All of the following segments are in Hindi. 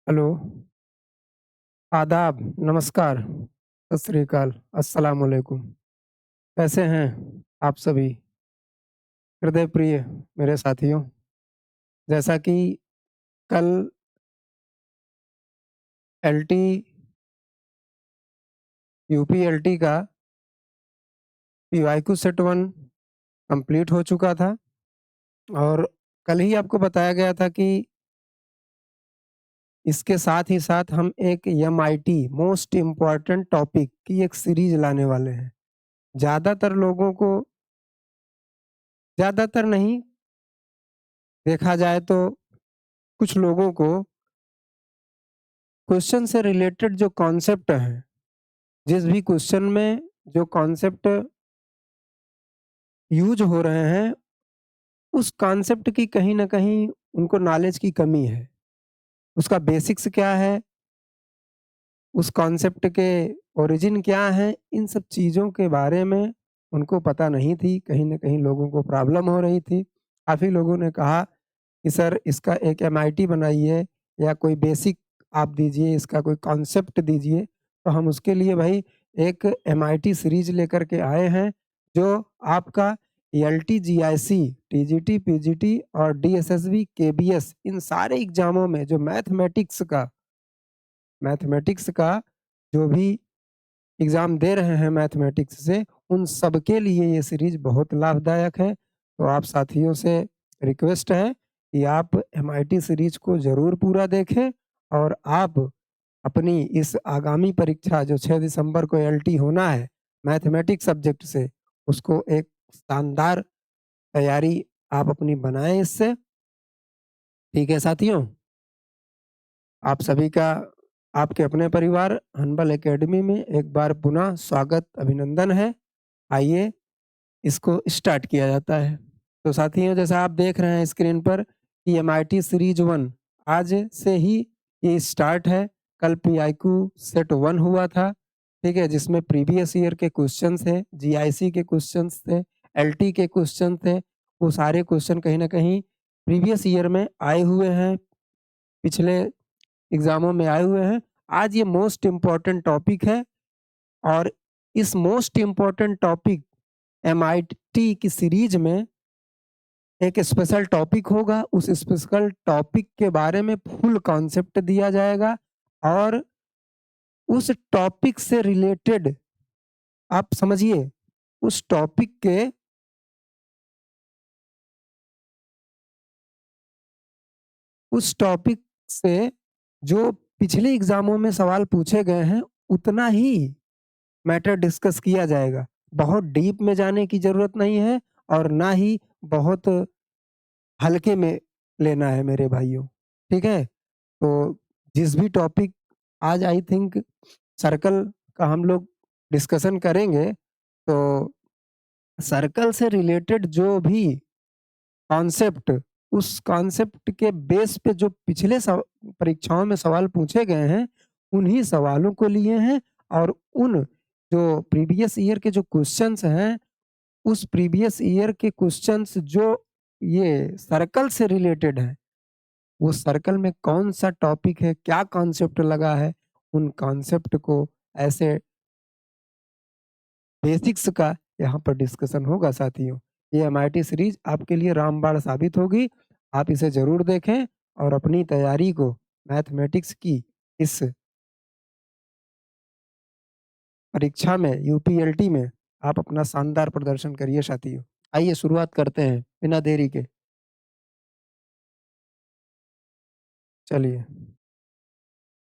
हेलो, आदाब, नमस्कार, सत श्री अकाल, अस्सलाम वालेकुम। कैसे हैं आप सभी? हृदय प्रिय मेरे साथियों, जैसा कि कल एलटी यूपी एलटी का पीवाईक्यू सेट 1 कंप्लीट हो चुका था और कल ही आपको बताया गया था कि इसके साथ ही साथ हम एक एमआईटी मोस्ट इम्पोर्टेंट टॉपिक की एक सीरीज लाने वाले हैं। ज़्यादातर लोगों को ज़्यादातर नहीं, देखा जाए तो कुछ लोगों को क्वेश्चन से रिलेटेड जो कॉन्सेप्ट हैं, जिस भी क्वेश्चन में जो कॉन्सेप्ट यूज़ हो रहे हैं, उस कॉन्सेप्ट की कहीं न कहीं उनको नॉलेज की कमी है। उसका बेसिक्स क्या है, उस कॉन्सेप्ट के ओरिजिन क्या है, इन सब चीज़ों के बारे में उनको पता नहीं थी, कहीं न कहीं लोगों को प्रॉब्लम हो रही थी। काफ़ी लोगों ने कहा कि सर इसका एक एमआईटी बनाइए या कोई बेसिक आप दीजिए, इसका कोई कॉन्सेप्ट दीजिए। तो हम उसके लिए भाई एक एमआईटी सीरीज़ लेकर के आए हैं, जो आपका एलटी, जीआईसी, टीजीटी, पीजीटी और डीएसएसबी, केबीएस इन सारे एग्ज़ामों में जो मैथमेटिक्स का जो भी एग्ज़ाम दे रहे हैं मैथमेटिक्स से, उन सबके लिए ये सीरीज़ बहुत लाभदायक है। तो आप साथियों से रिक्वेस्ट है कि आप एमआईटी सीरीज़ को ज़रूर पूरा देखें और आप अपनी इस आगामी परीक्षा जो 6 दिसंबर को एलटी होना है, मैथमेटिक्स सब्जेक्ट से, उसको एक शानदार तैयारी आप अपनी बनाएँ इससे। ठीक है साथियों? आप सभी का आपके अपने परिवार हनबल एकेडमी में एक बार पुनः स्वागत, अभिनंदन है। आइए इसको स्टार्ट किया जाता है। तो साथियों, जैसा आप देख रहे हैं स्क्रीन पर कि एमआईटी सीरीज 1 आज से ही ये स्टार्ट है। कल पीआईक्यू सेट 1 हुआ था, ठीक है? जिसमें प्रीवियस ईयर के क्वेश्चन्स थे, जीआईसी के क्वेश्चन्स थे, एलटी के क्वेश्चन थे। वो सारे क्वेश्चन कहीं न कहीं प्रीवियस ईयर में आए हुए हैं, पिछले एग्ज़ामों में आए हुए हैं। आज ये मोस्ट इम्पोर्टेंट टॉपिक है और इस मोस्ट इम्पोर्टेंट टॉपिक एमआईटी की सीरीज में एक स्पेशल टॉपिक होगा। उस स्पेशल टॉपिक के बारे में फुल कॉन्सेप्ट दिया जाएगा और उस टॉपिक से रिलेटेड आप समझिए, उस टॉपिक के उस टॉपिक से जो पिछले एग्ज़ामों में सवाल पूछे गए हैं, उतना ही मैटर डिस्कस किया जाएगा। बहुत डीप में जाने की ज़रूरत नहीं है और ना ही बहुत हल्के में लेना है मेरे भाइयों, ठीक है? तो जिस भी टॉपिक आज आई थिंक सर्कल का हम लोग डिस्कशन करेंगे, तो सर्कल से रिलेटेड जो भी कॉन्सेप्ट, उस कॉन्सेप्ट के बेस पे जो पिछले परीक्षाओं में सवाल पूछे गए हैं, उन्हीं सवालों को लिए हैं और उन जो प्रीवियस ईयर के जो क्वेश्चन्स हैं, उस प्रीवियस ईयर के क्वेश्चन्स जो ये सर्कल से रिलेटेड हैं, वो सर्कल में कौन-सा टॉपिक है, क्या कॉन्सेप्ट लगा है, उन कॉन्सेप्ट को ऐसे बेसिक्स का यहाँ पर डिस्कशन होगा साथियों। ये एमआईटी सीरीज़ आपके लिए रामबाण साबित होगी। आप इसे ज़रूर देखें और अपनी तैयारी को मैथमेटिक्स की इस परीक्षा में यूपीएलटी में आप अपना शानदार प्रदर्शन करिए साथियों। आइए शुरुआत करते हैं बिना देरी के। चलिए,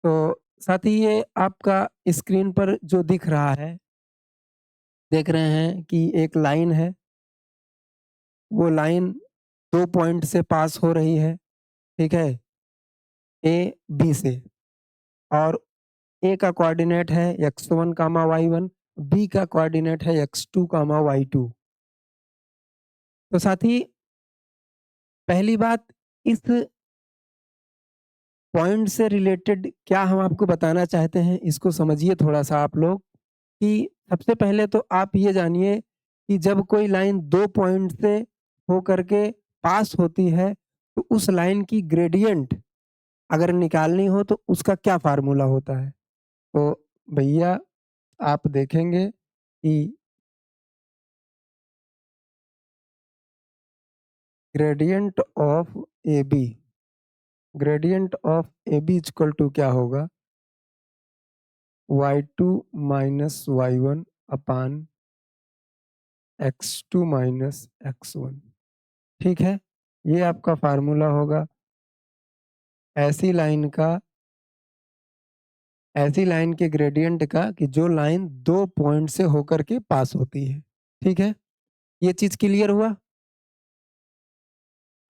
तो साथी ये आपका स्क्रीन पर जो दिख रहा है, देख रहे हैं कि एक लाइन है, वो लाइन 2 पॉइंट से पास हो रही है, ठीक है? ए, बी से और ए का कोऑर्डिनेट है x1, y1, बी का कोऑर्डिनेट है x2, y2। तो साथी पहली बात, इस पॉइंट से रिलेटेड क्या हम आपको बताना चाहते हैं, इसको समझिए थोड़ा-सा आप लोग कि सबसे पहले तो आप ये जानिए कि जब कोई लाइन 2 पॉइंट से होकर के पास होती है, तो उस लाइन की ग्रेडियंट अगर निकालनी हो तो उसका क्या फ़ॉर्मूला होता है? तो भैया आप देखेंगे कि gradient of AB gradient of AB equal to क्या होगा? y2 माइनस y1 अपान x2 माइनस x1। ठीक है? ये आपका फ़ॉर्मूला होगा ऐसी लाइन का ऐसी लाइन के ग्रेडिएंट का कि जो लाइन 2 पॉइंट से होकर के पास होती है। ठीक है? ये चीज़ क्लियर हुआ?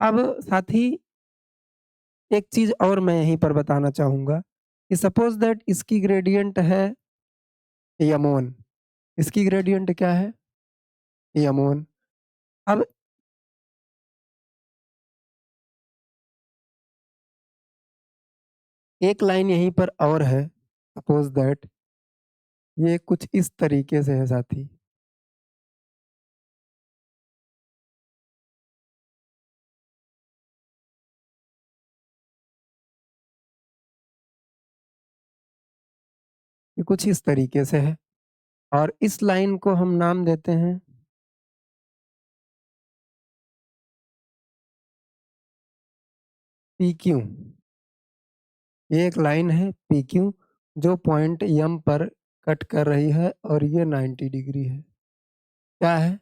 अब साथ ही एक चीज़ और मैं यहीं पर बताना चाहूँगा कि सपोज़ दैट इसकी ग्रेडिएंट है m1। इसकी ग्रेडिएंट क्या है? m1। अब एक लाइन यहीं पर और है, सपोज़ दैट ये कुछ इस तरीके से है साथी। ये कुछ इस तरीके से है और इस लाइन को हम नाम देते हैं PQ। ये एक लाइन है PQ जो पॉइंट M पर कट कर रही है और ये 90 डिग्री है। क्या है?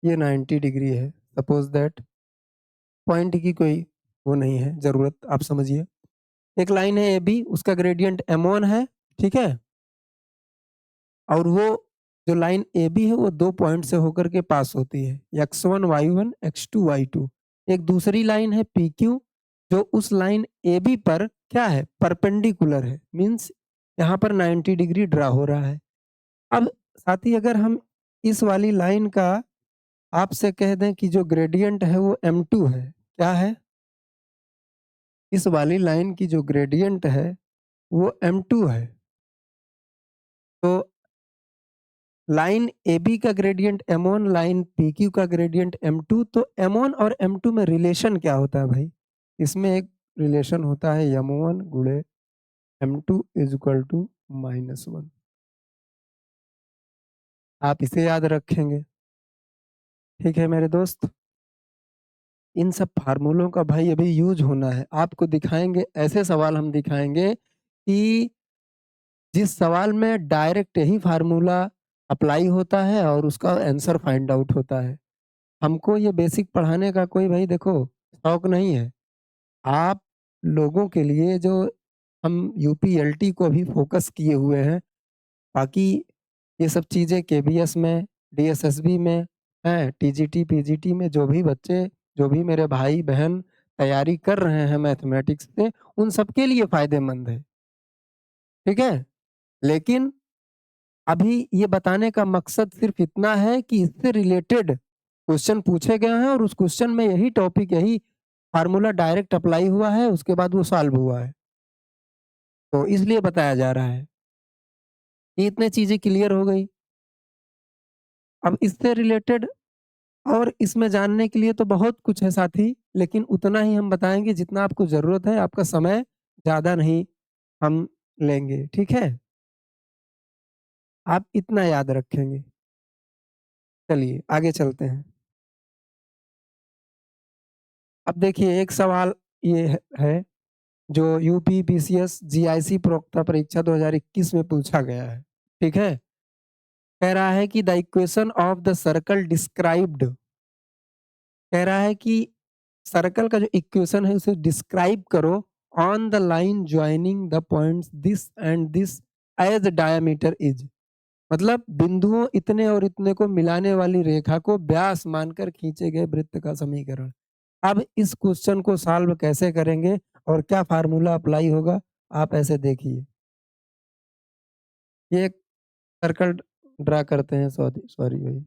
ये 90 डिग्री है। सपोज़ दैट पॉइंट की कोई वो नहीं है ज़रूरत, आप समझिए। एक लाइन है AB उसका ग्रेडिएंट M1 है, ठीक है? और वो जो लाइन AB है वो 2 पॉइंट से होकर के पास होती है, x1 y1 x2 y2। एक दूसरी लाइन है PQ जो उस लाइन AB पर क्या है? परपेंडिकुलर है, मीन्स यहाँ पर 90 डिग्री ड्रा हो रहा है। अब साथ ही अगर हम इस वाली लाइन का आपसे कह दें कि जो ग्रेडिएंट है वो M2 है, क्या है? इस वाली लाइन की जो ग्रेडिएंट है वो M2 है। तो लाइन AB का ग्रेडिएंट M1, लाइन PQ का ग्रेडिएंट M2, तो M1 और M2 में रिलेशन क्या होता है भाई? इसमें एक रिलेशन होता है M1 गुणे M2 इज इक्वल टू -1। आप इसे याद रखेंगे। ठीक है मेरे दोस्त? इन सब फार्मूलों का भाई अभी यूज होना है। आपको दिखाएंगे, ऐसे सवाल हम दिखाएंगे कि जिस सवाल में डायरेक्ट यही फार्मूला अप्लाई होता है और उसका आंसर फाइंड आउट होता है। हमको ये बेसिक पढ़ाने का कोई भाई देखो शौक नहीं है। आप लोगों के लिए जो हम यूपीएलटी को भी फोकस किए हुए हैं, बाकी ये सब चीज़ें केबीएस में, डीएसएसबी में हैं, टीजीटी, पीजीटी में जो भी बच्चे, जो भी मेरे भाई-बहन तैयारी कर रहे हैं मैथमेटिक्स से, उन सबके लिए फ़ायदेमंद है। ठीक है? लेकिन अभी ये बताने का मकसद सिर्फ इतना है कि इससे रिलेटेड क्वेश्चन पूछे गए हैं और उस क्वेश्चन में यही टॉपिक, यही फार्मूला डायरेक्ट अप्लाई हुआ है, उसके बाद वो सॉल्व हुआ है। तो इसलिए बताया जा रहा है। ये इतनी चीज़ें क्लियर हो गई। अब इससे रिलेटेड और इसमें जानने के लिए तो बहुत कुछ है साथी, लेकिन उतना ही हम बताएँगे जितना आपको ज़रूरत है, आपका समय ज़्यादा नहीं हम लेंगे, ठीक है? आप इतना याद रखेंगे। चलिए आगे चलते हैं। अब देखिए एक सवाल ये है जो यूपी, पीसीएस, जीआईसी प्रवक्ता परीक्षा 2021 में पूछा गया है, ठीक है? कह रहा है कि the equation of the circle described, कह रहा है कि सर्कल का जो इक्वेशन है उसे डिस्क्राइब करो on the line joining the points this and this as diameter is. मतलब बिंदुओं इतने और इतने को मिलाने वाली रेखा को व्यास मानकर खींचे गए वृत्त का समीकरण। अब इस क्वेश्चन को सॉल्व कैसे करेंगे और क्या फार्मूला अप्लाई होगा, आप ऐसे देखिए। ये एक सर्कल ड्रा करते हैं, सॉरी सॉरी भाई।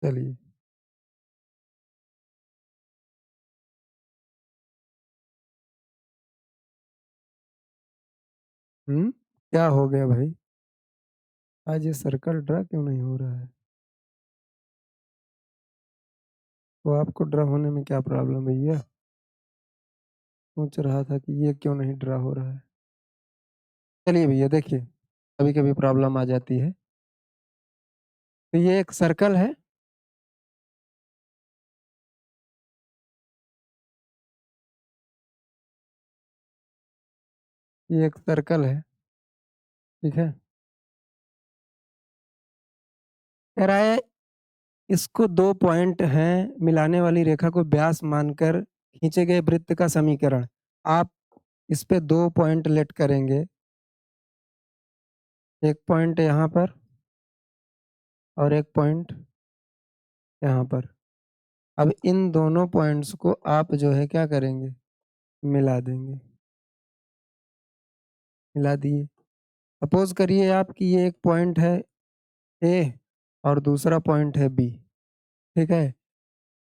चलिए क्या हो गया भाई? आज ये सर्कल ड्रा क्यों नहीं हो रहा है? तो आपको ड्रा होने में क्या प्रॉब्लम है भैया? सोच रहा था कि ये क्यों नहीं ड्रा हो रहा है। चलिए भैया देखिए, कभी कभी प्रॉब्लम आ जाती है। तो ये एक सर्कल है। ये एक सर्कल है, ठीक है। कह रहा है इसको दो पॉइंट हैं, मिलाने वाली रेखा को व्यास मानकर खींचे गए वृत्त का समीकरण। आप इस पे दो पॉइंट लेट करेंगे, एक पॉइंट यहाँ पर और एक पॉइंट यहाँ पर। अब इन दोनों पॉइंट्स को आप जो है क्या करेंगे, मिला देंगे। मिला दिए। सपोज करिए आप कि ये एक पॉइंट है ए और दूसरा पॉइंट है बी, ठीक है।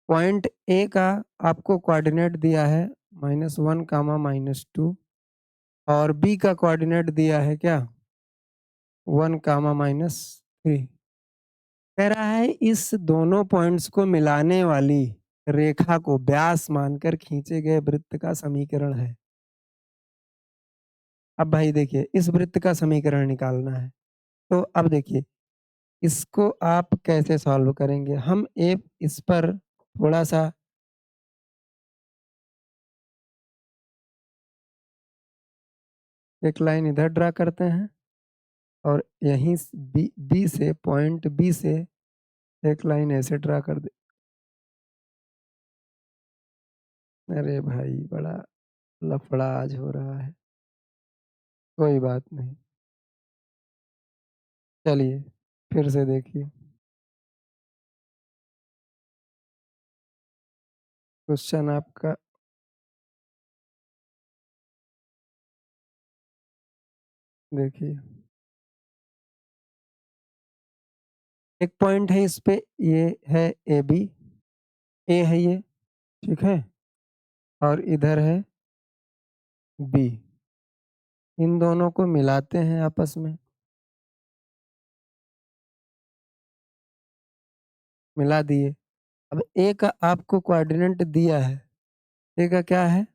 पॉइंट ए का आपको कोऑर्डिनेट दिया है -1 कामा -2 और बी का कोऑर्डिनेट दिया है क्या, 1 कामा -3। कह रहा है इस दोनों पॉइंट्स को मिलाने वाली रेखा को व्यास मानकर खींचे गए वृत्त का समीकरण है। अब भाई देखिए इस वृत्त का समीकरण निकालना है। तो अब देखिए इसको आप कैसे सॉल्व करेंगे। हम एक इस पर थोड़ा सा एक लाइन इधर ड्रा करते हैं और यहीं बी बी से पॉइंट बी से एक लाइन ऐसे ड्रा कर दे। अरे भाई बड़ा लफड़ा आज हो रहा है। कोई बात नहीं, चलिए फिर से देखिए। क्वेश्चन आपका देखिए, एक पॉइंट है इस पे, ये है ए बी, ए है ये, ठीक है। और इधर है बी। इन दोनों को मिलाते हैं आपस में। मिला दिए। अब ए का आपको कोऑर्डिनेट दिया है। ए का क्या है,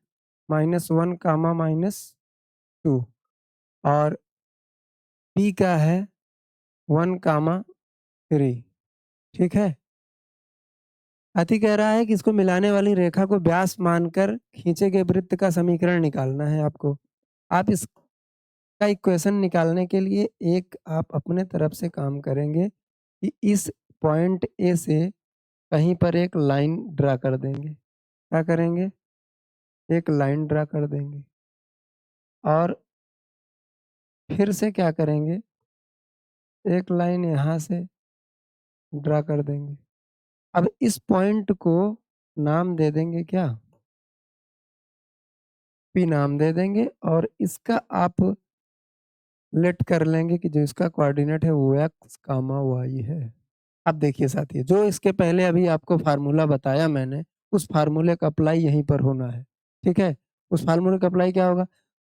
-1 कामा -2 और बी का है 1 कामा 3, ठीक है। अति कह रहा है कि इसको मिलाने वाली रेखा को व्यास मानकर खींचे गए वृत्त का समीकरण निकालना है आपको। आप इसका इक्वेशन निकालने के लिए एक आप अपने तरफ से काम करेंगे कि इस पॉइंट ए से कहीं पर एक लाइन ड्रा कर देंगे। क्या करेंगे, एक लाइन ड्रा कर देंगे और फिर से क्या करेंगे, एक लाइन यहाँ से ड्रा कर देंगे। अब इस पॉइंट को नाम दे देंगे क्या, पी नाम दे देंगे और इसका आप लेट कर लेंगे कि जो इसका कोऑर्डिनेट है वो एक्स कामा वाई है। अब देखिए साथियों, जो इसके पहले अभी आपको फार्मूला बताया मैंने, उस फार्मूले का अप्लाई यहीं पर होना है, ठीक है। उस फार्मूले का अप्लाई क्या होगा,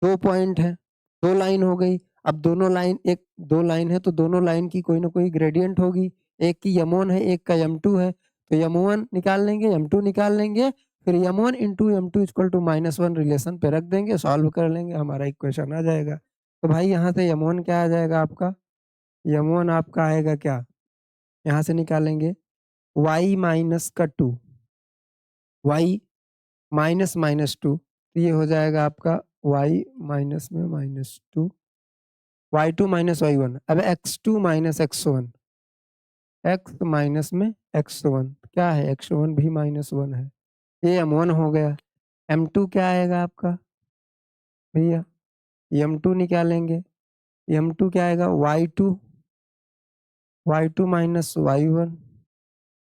दो पॉइंट है, दो लाइन हो गई। अब दोनों लाइन, एक दो लाइन है तो दोनों लाइन की कोई ना कोई ग्रेडियंट होगी। एक की यम1 है, एक का यम2 है, तो यम1 निकाल लेंगे, यम2 निकाल लेंगे, फिर यम1 इंटू यम2 इक्वल टू -1 रिलेशन पे रख देंगे, सॉल्व कर लेंगे, हमारा इक्वेशन आ जाएगा। तो भाई यहाँ से यम1 क्या आ जाएगा आपका, यम1 आपका आएगा क्या, यहाँ से निकालेंगे y माइनस का 2, y माइनस -2, तो ये हो जाएगा आपका y माइनस में -2, y2 माइनस y1। अब x2 minus x1, x minus में x1 क्या है, x1 भी -1 है। ये m1 हो गया। m2 क्या आएगा आपका भैया, m2 निकालेंगे, m2 क्या आएगा, y2 माइनस y1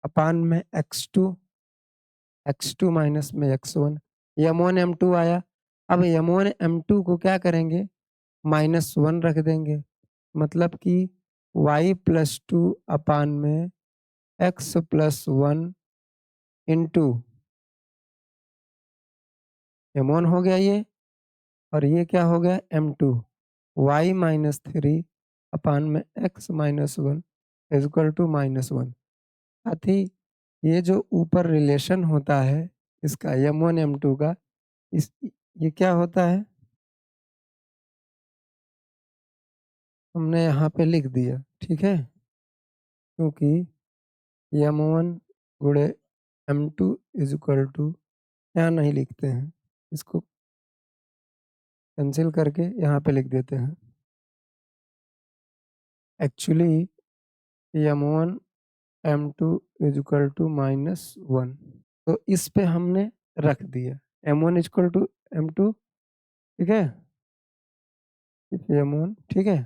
अपान में x2 माइनस में x1। m1 m2 आया। अब m1 m2 को क्या करेंगे, -1 रख देंगे, मतलब कि y+2 अपान में x+1 इंटू m1 हो गया ये, और ये क्या हो गया m2। y माइनस 3 अपान में x minus 1 is equal to -1। साथ ही ये जो ऊपर रिलेशन होता है इसका m1 m2 का, इस ये क्या होता है हमने यहाँ पे लिख दिया, ठीक है, क्योंकि m1 गुणे m2 इज इक्वल टू, यहाँ नहीं लिखते हैं, इसको कैंसिल करके यहाँ पे लिख देते हैं। Actually m1 m2 is equal to -1, तो इस पे हमने रख दिया m1 is equal to m2, ठीक है, m1, ठीक है,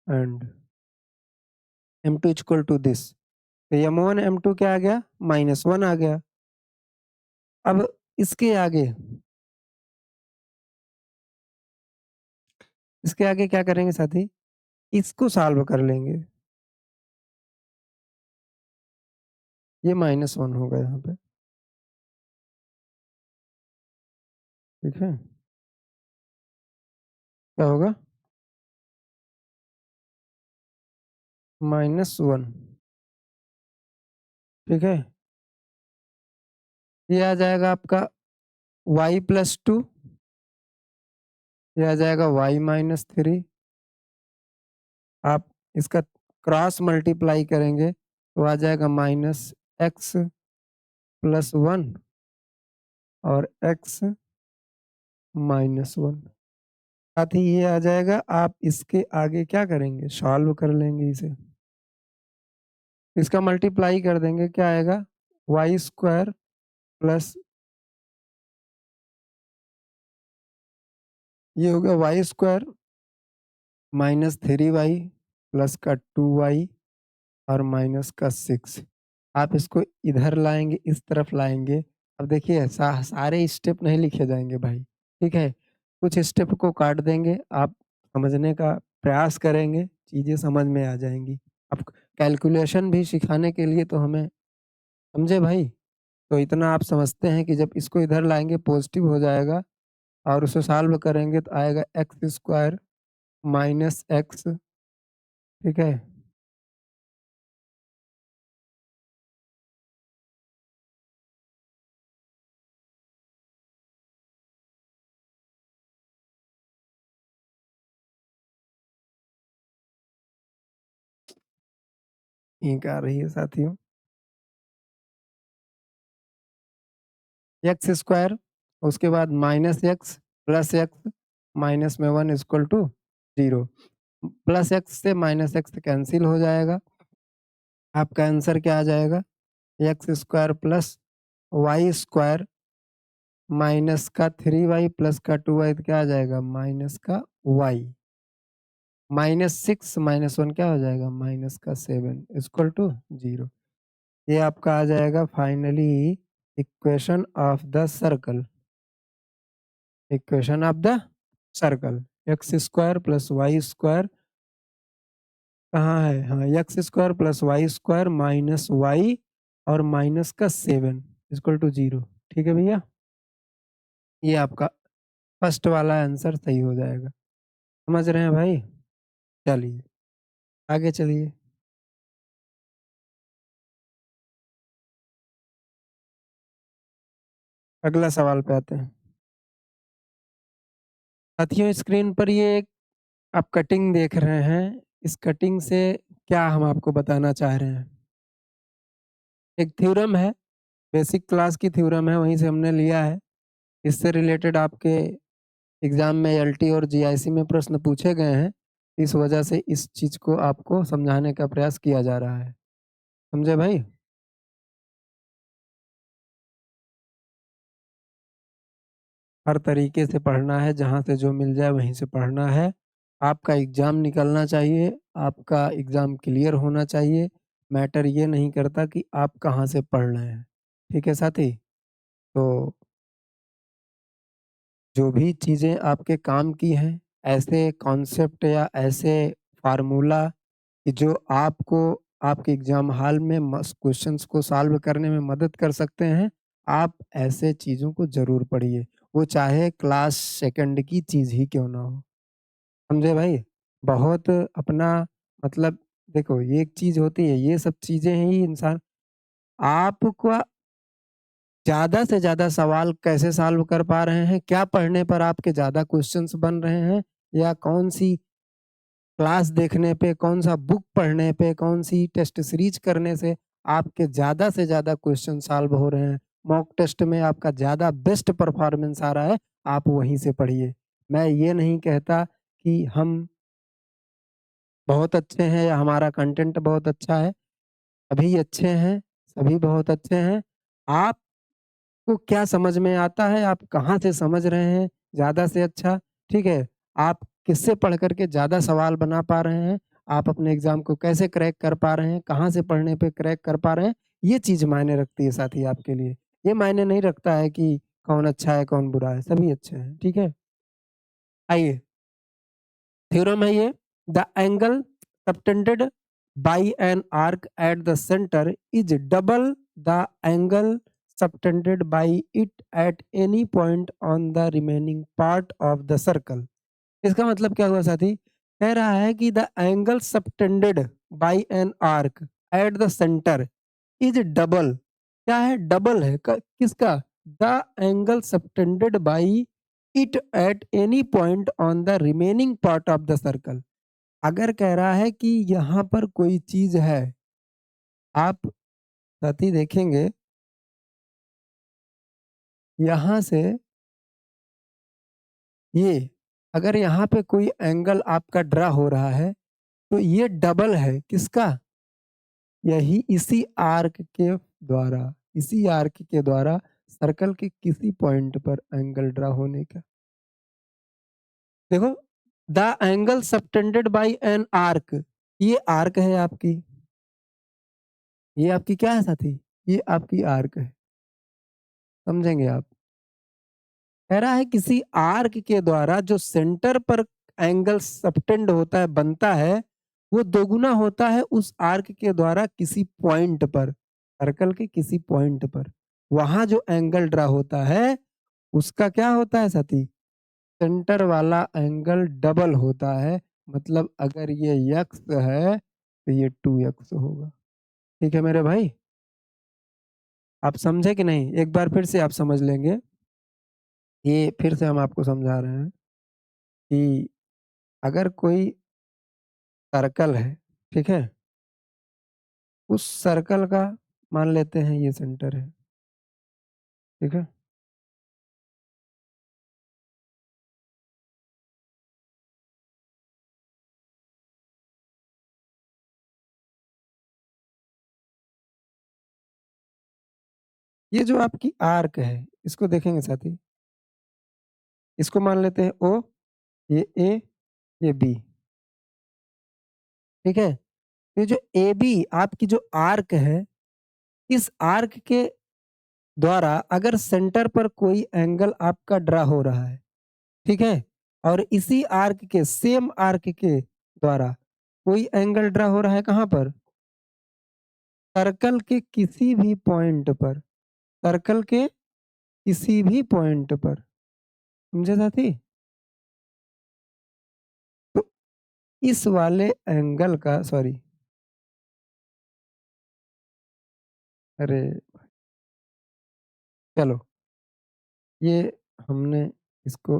and m2 is equal to this, तो m1 m2 क्या आ गया, -1 आ गया। अब इसके आगे क्या करेंगे साथी, इसको सॉल्व कर लेंगे, ये -1 होगा यहाँ पे, ठीक है, क्या होगा -1, ठीक है, ये आ जाएगा आपका y प्लस 2, ये आ जाएगा y माइनस 3, आप इसका क्रॉस मल्टीप्लाई करेंगे तो आ जाएगा -x प्लस 1 और x -1, साथ ही ये आ जाएगा, आप इसके आगे क्या करेंगे, सॉल्व कर लेंगे इसे, इसका मल्टीप्लाई कर देंगे, क्या आएगा वाई स्क्वायर प्लस, ये हो गया वाई स्क्वायर -3y प्लस का 2y और माइनस का 6। आप इसको इधर लाएंगे, इस तरफ लाएंगे। अब देखिए सारे स्टेप नहीं लिखे जाएंगे भाई, ठीक है, कुछ स्टेप को काट देंगे, आप समझने का प्रयास करेंगे, चीज़ें समझ में आ जाएंगी। अब कैलकुलेशन भी सिखाने के लिए तो हमें, समझे भाई, तो इतना आप समझते हैं कि जब इसको इधर लाएंगे पॉजिटिव हो जाएगा और उसे सॉल्व करेंगे तो आएगा एक्स स्क्वायर माइनस एक्स, ठीक है, इंक आ रही है साथियों, एक्स स्क्वायर, उसके बाद minus x plus x, minus में 1 इक्वल टू 0, प्लस एक्स से माइनस एक्स कैंसिल हो जाएगा, आपका आंसर क्या आ जाएगा, x square plus y square minus का 3y प्लस का 2y, क्या आ जाएगा माइनस का y, -6 -1 क्या हो जाएगा माइनस का 7 इक्वल टू 0। ये आपका आ जाएगा finally equation of the circle, equation of the circle, x square plus y square कहाँ है, हाँ, x square plus y square minus y और माइनस का 7 इक्वल टू 0, ठीक है भैया, ये आपका फर्स्ट वाला आंसर सही हो जाएगा, समझ रहे हैं भाई, चलिए आगे चलिए, अगला सवाल पे आते हैं। साथियों स्क्रीन पर ये एक आप कटिंग देख रहे हैं, इस कटिंग से क्या हम आपको बताना चाह रहे हैं, एक थ्योरम है, बेसिक क्लास की थ्योरम है, वहीं से हमने लिया है, इससे रिलेटेड आपके एग्जाम में एलटी और जीआईसी में प्रश्न पूछे गए हैं, इस वजह से इस चीज को आपको समझाने का प्रयास किया जा रहा है, समझे भाई। हर तरीके से पढ़ना है, जहाँ से जो मिल जाए वहीं से पढ़ना है, आपका एग्जाम निकलना चाहिए, आपका एग्जाम क्लियर होना चाहिए, मैटर ये नहीं करता कि आप कहाँ से पढ़ रहे हैं, ठीक है साथी, तो जो भी चीज़ें आपके काम की हैं, ऐसे कॉन्सेप्ट या ऐसे फार्मूला कि जो आपको आपके एग्जाम हॉल में क्वेश्चंस को सॉल्व करने में मदद कर सकते हैं, आप ऐसे चीज़ों को ज़रूर पढ़िए, वो चाहे क्लास सेकंड की चीज़ ही क्यों ना हो, समझे भाई? बहुत अपना मतलब देखो ये एक चीज़ होती है, ये सब चीज़ें ही इंसान आपका ज़्यादा से ज़्यादा सवाल कैसे सॉल्व कर पा रहे हैं? क्या पढ़ने पर आपके ज़्यादा क्वेश्चन्स बन रहे हैं? या कौन-सी क्लास देखने पे, कौन-सा बुक पढ़ने पे, कौन-सी टेस्ट सीरीज़ करने से आपके ज़्यादा से ज़्यादा क्वेश्चन सॉल्व हो रहे हैं? मॉक टेस्ट में आपका ज़्यादा बेस्ट परफॉर्मेंस आ रहा है, आप वहीं से पढ़िए। मैं ये नहीं कहता कि हम बहुत अच्छे हैं या हमारा कंटेंट बहुत अच्छा है, सभी अच्छे हैं, सभी बहुत अच्छे हैं। आपको क्या समझ में आता है, आप कहाँ से समझ रहे हैं ज़्यादा से अच्छा, ठीक है? आप किससे पढ़ कर के ज़्यादा सवाल बना पा रहे हैं, आप अपने एग्ज़ाम को कैसे क्रैक कर पा रहे हैं, कहाँ से पढ़ने पे क्रैक कर पा रहे हैं, ये चीज़ मायने रखती है साथी आपके लिए। ये मायने नहीं रखता है कि कौन अच्छा है, कौन बुरा है, सभी अच्छे हैं, ठीक है? आइए थ्योरम है ये the angle subtended bye an arc at the centre is double the angle subtended bye it at any point on the remaining part of the circle. इसका मतलब क्या हुआ साथी? कह रहा है कि the angle subtended bye an arc at the centre is double. क्या है? डबल है। किसका? The angle subtended bye it at any point on the remaining part of the circle. अगर कह रहा है कि यहाँ पर कोई चीज है, आप साथी देखेंगे यहाँ से ये अगर यहाँ पे कोई एंगल आपका ड्रा हो रहा है तो ये डबल है किसका? यही इसी आर्क के द्वारा सर्कल के किसी पॉइंट पर एंगल ड्रा होने का। देखो the angle subtended bye an arc, ये आर्क है आपकी, ये आपकी क्या है साथी? ये आपकी आर्क है, समझेंगे आप? कह रहा है किसी आर्क के द्वारा जो सेंटर पर एंगल सबटेंड होता है बनता है वो दोगुना होता है उस आर्क के द्वारा किसी पॉइंट पर, सर्कल के किसी पॉइंट पर। वहां जो एंगल ड्रा होता है उसका क्या होता है साथी? सेंटर वाला एंगल डबल होता है। मतलब अगर ये यक्स है तो ये 2x होगा। ठीक है मेरे भाई? आप समझे कि नहीं? एक बार फिर से आप समझ लेंगे। ये फिर से हम आपको समझा रहे हैं कि अगर कोई सर्कल है, ठीक है? उस सर्कल का मान लेते हैं ये सेंटर है, ठीक है? ये जो आपकी आर्क है, इसको देखेंगे साथी, इसको मान लेते हैं O, ये A, ये B, ठीक है? ये जो AB आपकी जो आर्क है, इस आर्क के द्वारा अगर सेंटर पर कोई एंगल आपका ड्रा हो रहा है, ठीक है? और इसी आर्क के सेम आर्क के द्वारा कोई एंगल ड्रा हो रहा है कहाँ पर? सर्कल के किसी भी पॉइंट पर, सर्कल के किसी भी पॉइंट पर, समझे साथी? तो इस वाले एंगल का सॉरी, अरे चलो ये हमने इसको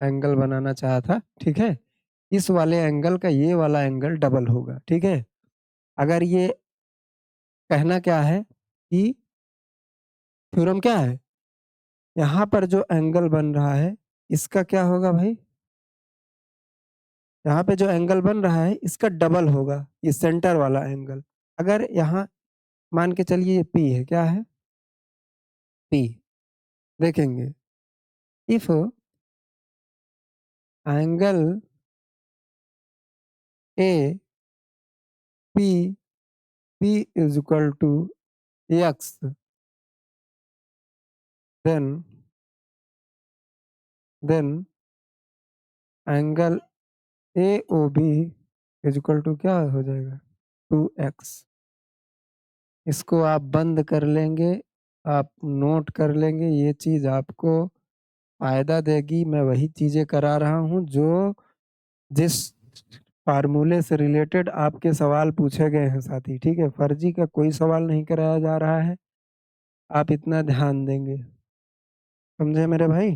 एंगल बनाना चाहा था, ठीक है? इस वाले एंगल का ये वाला एंगल डबल होगा, ठीक है? अगर ये कहना क्या है कि थ्योरम क्या है? यहाँ पर जो एंगल बन रहा है, इसका क्या होगा भाई? यहाँ पे जो एंगल बन रहा है, इसका डबल होगा, ये सेंटर वाला एंगल। अगर यहाँ मान के चलिए ये P है, क्या है? P। देखेंगे, if angle A P P is equal to X, then angle AOB is equal to क्या हो जाएगा? 2x। इसको आप बंद कर लेंगे, आप नोट कर लेंगे, ये चीज आपको फ़ायदा देगी, मैं वही चीज़ें करा रहा हूँ जो जिस फ़ॉर्मूले से रिलेटेड आपके सवाल पूछे गए हैं साथी, ठीक है? फ़र्ज़ी का कोई सवाल नहीं कराया जा रहा है, आप इतना ध्यान देंगे। समझे मेरे भाई?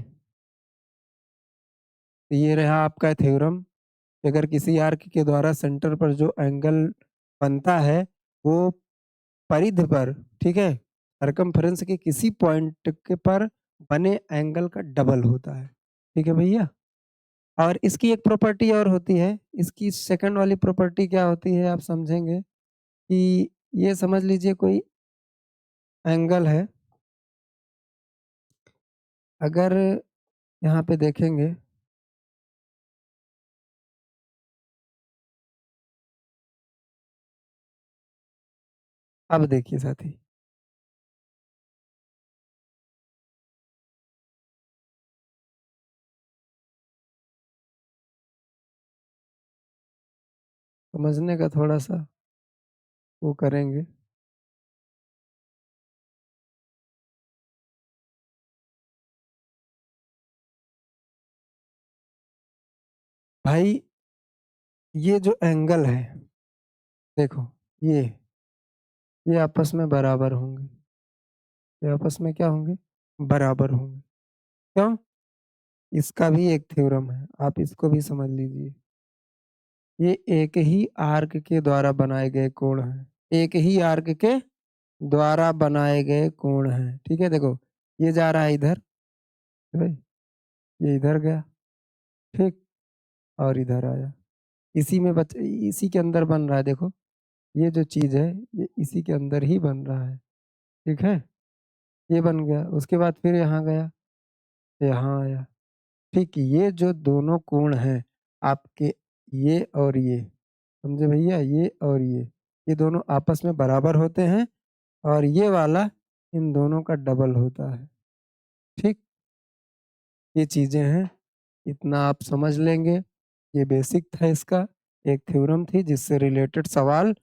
तो ये रहा आपका थ्योरम। अगर किसी आर्क के द्वारा सेंटर पर जो एंगल बनता है, वो परिध पर, ठीक है, सरकमफ्रेंस के किसी पॉइंट के पर बने एंगल का डबल होता है। ठीक है भैया? और इसकी एक प्रॉपर्टी और होती है। इसकी सेकंड वाली प्रॉपर्टी क्या होती है आप समझेंगे कि ये समझ लीजिए कोई एंगल है। अगर यहाँ पे देखेंगे अब देखिए साथी, समझने का थोड़ा-सा वो करेंगे। भाई ये जो एंगल है, देखो ये ये आपस में बराबर होंगे। ये आपस में क्या होंगे? बराबर होंगे। क्यों? इसका भी एक थ्योरम है, आप इसको भी समझ लीजिए। ये एक ही आर्क के द्वारा बनाए गए कोण हैं। एक ही आर्क के द्वारा बनाए गए कोण हैं। ठीक है? देखो, ये जा रहा है इधर, भाई ये इधर गया, ठीक? और इधर आया। इसी के अंदर बन रहा है, देखो। ये जो चीज़ है, ये इसी के अंदर ही बन रहा है। ठीक है? ये बन गया, उसके बाद फिर यहाँ गया, यहाँ आया। ठीक, ये जो दोनों कोण हैं आपके, ये और ये, समझे भैया? ये और ये दोनों आपस में बराबर होते हैं और ये वाला इन दोनों का डबल होता है। ठीक, ये चीजें हैं, इतना आप समझ लेंगे। ये बेसिक था इसका, एक थ्योरम थी जिससे रिलेटेड सवाल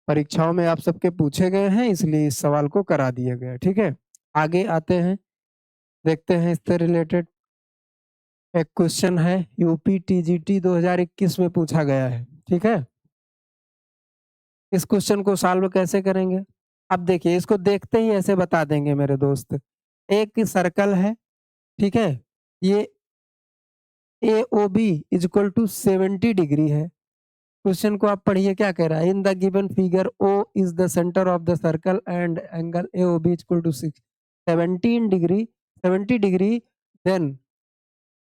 परीक्षाओं में आप सबके पूछे गए हैं, इसलिए इस सवाल को करा दिया गया। ठीक है, आगे आते हैं, देखते हैं इससे रिलेटेड एक क्वेश्चन है, यूपी टीजीटी 2021 में पूछा गया है। ठीक है, इस क्वेश्चन को सॉल्व कैसे करेंगे? अब देखिए, इसको देखते ही ऐसे बता देंगे मेरे दोस्त। एक सर्कल है, ठीक है, ये A O B is equal to 70 degree है। क्वेश्चन को आप पढ़िए, क्या कह रहा है? In the given figure O is the centre of the circle and angle A O B is equal to 17 degree, 70 degree, then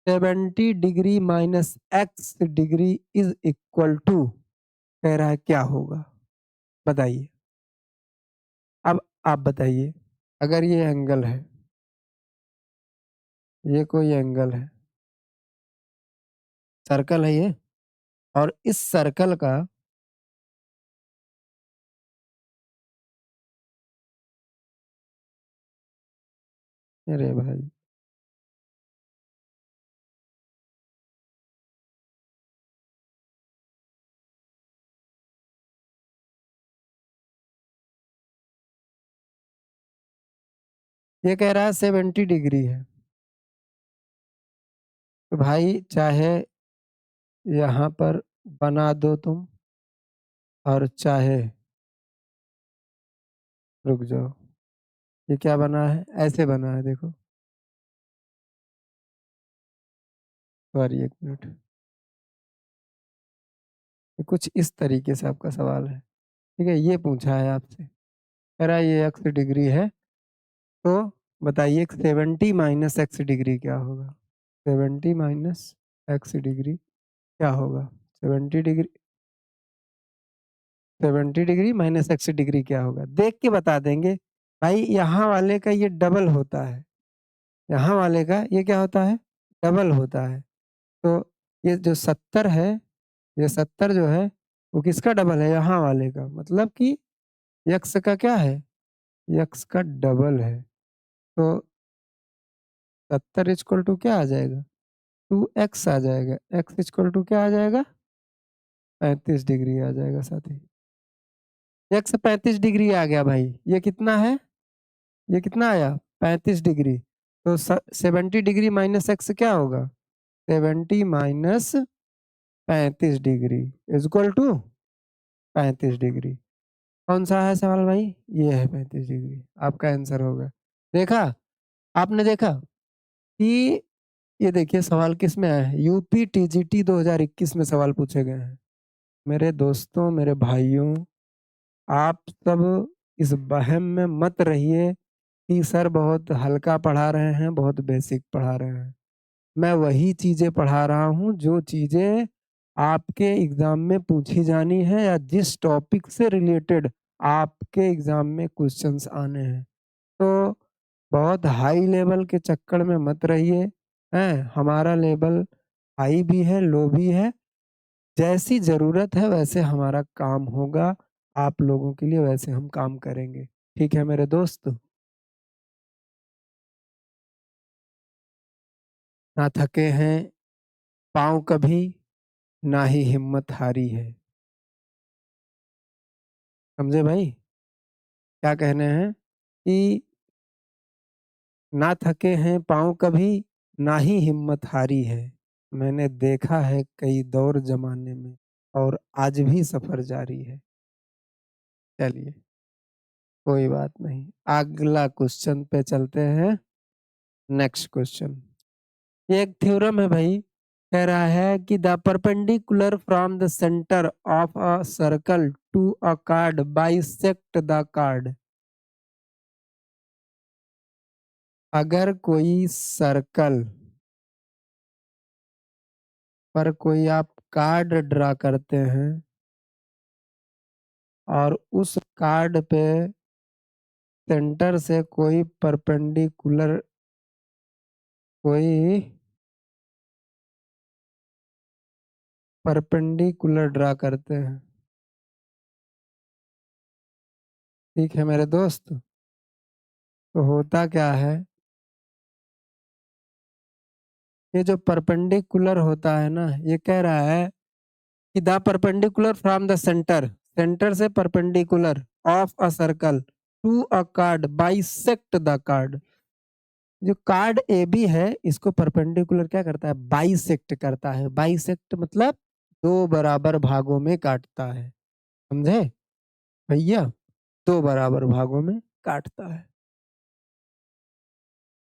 70 degree minus X degree is equal to, कह रहा है क्या होगा? बताइए। अब आप बताइए, अगर ये एंगल है, ये कोई एंगल है, सर्कल है ये, और इस सर्कल का अरे भाई, ये कह रहा है 70 डिग्री है। तो भाई चाहे यहाँ पर बना दो तुम, और चाहे रुक जाओ, ये क्या बना है? ऐसे बना है, देखो। सॉरी, एक मिनट, ये कुछ इस तरीके से आपका सवाल है। ठीक है, ये पूछा है आपसे, कह रहा है ये एक्स डिग्री है, तो बताइए 70 माइनस एक्स डिग्री क्या होगा? 70 माइनस एक्स डिग्री क्या होगा? 70 degree, 70 degree minus X degree क्या होगा? देख के बता देंगे। भाई यहाँ वाले का ये डबल होता है, यहाँ वाले का ये क्या होता है? डबल होता है। तो ये जो 70 है, ये 70 जो है वो किसका डबल है? यहाँ वाले का, मतलब कि यक्स का क्या है? यक्स का डबल है। तो 70 इक्वल टू क्या आ जाएगा? 2x आ जाएगा। x इक्वल टू क्या आ जाएगा? 35 डिग्री आ जाएगा साथी। x 35 डिग्री आ गया भाई। ये कितना है? ये कितना आया? 35 डिग्री। तो 70 डिग्री माइनस एक्स क्या होगा? 70 minus 35 degree is equal to 35 degree. कौन सा है सवाल भाई? ये है 35 डिग्री, आपका आंसर होगा। देखा, आपने देखा कि ये देखिए सवाल किस में आया है, यूपी टीजीटी 2021 में सवाल पूछे गए हैं। मेरे दोस्तों, मेरे भाइयों, आप सब इस वहम में मत रहिए कि सर बहुत हल्का पढ़ा रहे हैं, बहुत बेसिक पढ़ा रहे हैं। मैं वही चीजें पढ़ा रहा हूँ जो चीजें आपके एग्जाम में पूछी जानी है या जिस टॉपिक से रिलेटेड आपके एग्जाम में क्वेश्चंस आने हैं। तो बहुत हाई लेवल के चक्कर में मत रहिए। हैं, हमारा लेवल हाई भी है, लो भी है। जैसी जरूरत है वैसे हमारा काम होगा, आप लोगों के लिए वैसे हम काम करेंगे। ठीक है मेरे दोस्त? ना थके हैं पाँव कभी, ना ही हिम्मत हारी है। समझे भाई? क्या कहने हैं कि ना थके हैं पाँव कभी, ना ही हिम्मत हारी है। मैंने देखा है कई दौर जमाने में, और आज भी सफर जारी है। चलिए, कोई बात नहीं, अगला क्वेश्चन पे चलते हैं। नेक्स्ट क्वेश्चन, ये एक थ्योरम है भाई। कह रहा है कि the perpendicular from the centre of a circle to a chord bisect the chord. अगर कोई सर्कल पर कोई आप कार्ड ड्रा करते हैं और उस कार्ड पे सेंटर से कोई परपेंडिकुलर ड्रा करते हैं, ठीक है मेरे दोस्त? तो होता क्या है, ये जो परपेंडिकुलर होता है ना, ये कह रहा है कि the perpendicular from the centre, centre से perpendicular of a circle to a chord bisect the chord. जो कार्ड ए बी है इसको परपेंडिकुलर क्या करता है? बाइसेक्ट करता है। बाइसेक्ट मतलब दो बराबर भागों में काटता है। समझे भैया? दो बराबर भागों में काटता है।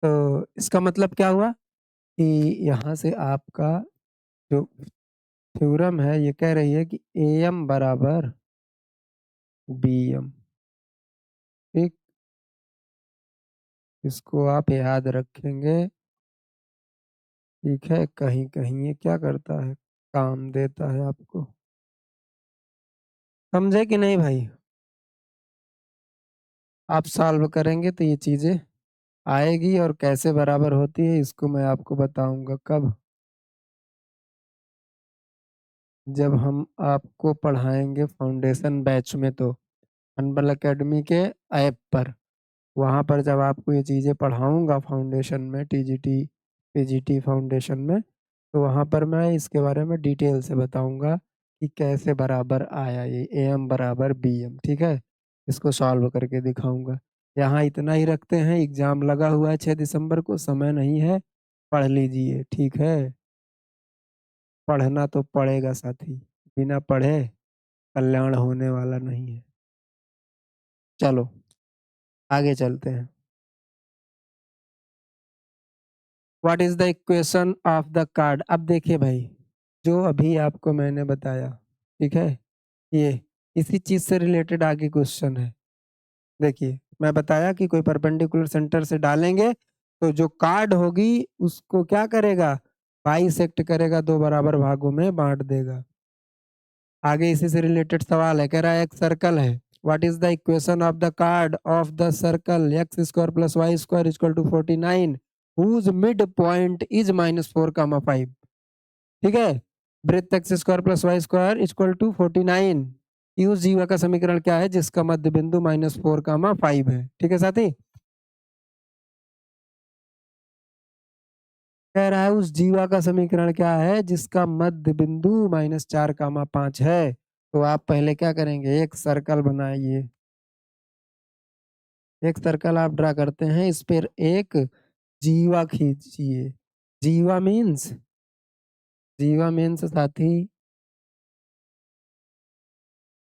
तो इसका मतलब क्या हुआ कि यहाँ से आपका जो थ्योरम है ये कह रही है कि ए एम बराबर बी एम। ठीक, इसको आप याद रखेंगे। ठीक है, कहीं कहीं ये क्या करता है, काम देता है आपको। समझे कि नहीं भाई? आप सॉल्व करेंगे तो ये चीजें आएगी, और कैसे बराबर होती है इसको मैं आपको बताऊंगा। कब? जब हम आपको पढ़ाएंगे फाउंडेशन बैच में, तो अनबल एकेडमी के ऐप पर, वहाँ पर जब आपको ये चीज़ें पढ़ाऊंगा फाउंडेशन में, टीजीटी पीजीटी फाउंडेशन में, तो वहाँ पर मैं इसके बारे में डिटेल से बताऊंगा कि कैसे बराबर आया ये ए एम बराबर बी एम। ठीक है, इसको सॉल्व करके दिखाऊंगा। यहाँ इतना ही रखते हैं, एग्जाम लगा हुआ है 6 दिसंबर को, समय नहीं है, पढ़ लीजिए। ठीक है, पढ़ना तो पड़ेगा साथी, बिना पढ़े कल्याण होने वाला नहीं है। चलो आगे चलते हैं। What is the equation of the card? अब देखिए भाई, जो अभी आपको मैंने बताया, ठीक है, ये इसी चीज से रिलेटेड आगे क्वेश्चन है। देखिए, मैं बताया कि कोई परपेंडिकुलर सेंटर से डालेंगे तो जो कार्ड होगी उसको क्या करेगा? बाइसेक्ट करेगा, दो बराबर भागों में बांट देगा। आगे इसी से रिलेटेड सवाल है, कह रहा है एक सर्कल है। What is the equation of the chord of the circle x square plus y square equal to 49 whose mid point is -4, 5। ठीक है, वृत्त x square plus y square equal to 49, उस जीवा का समीकरण क्या है जिसका मध्य बिंदु -4, 5 है। ठीक है साथी? कह रहा है उस जीवा का समीकरण क्या है जिसका मध्य बिंदु -4, 5 है। तो आप पहले क्या करेंगे, एक सर्कल बनाइए। एक सर्कल आप ड्रा करते हैं, इस पर एक जीवा खींचिए। जीवा मीन्स साथी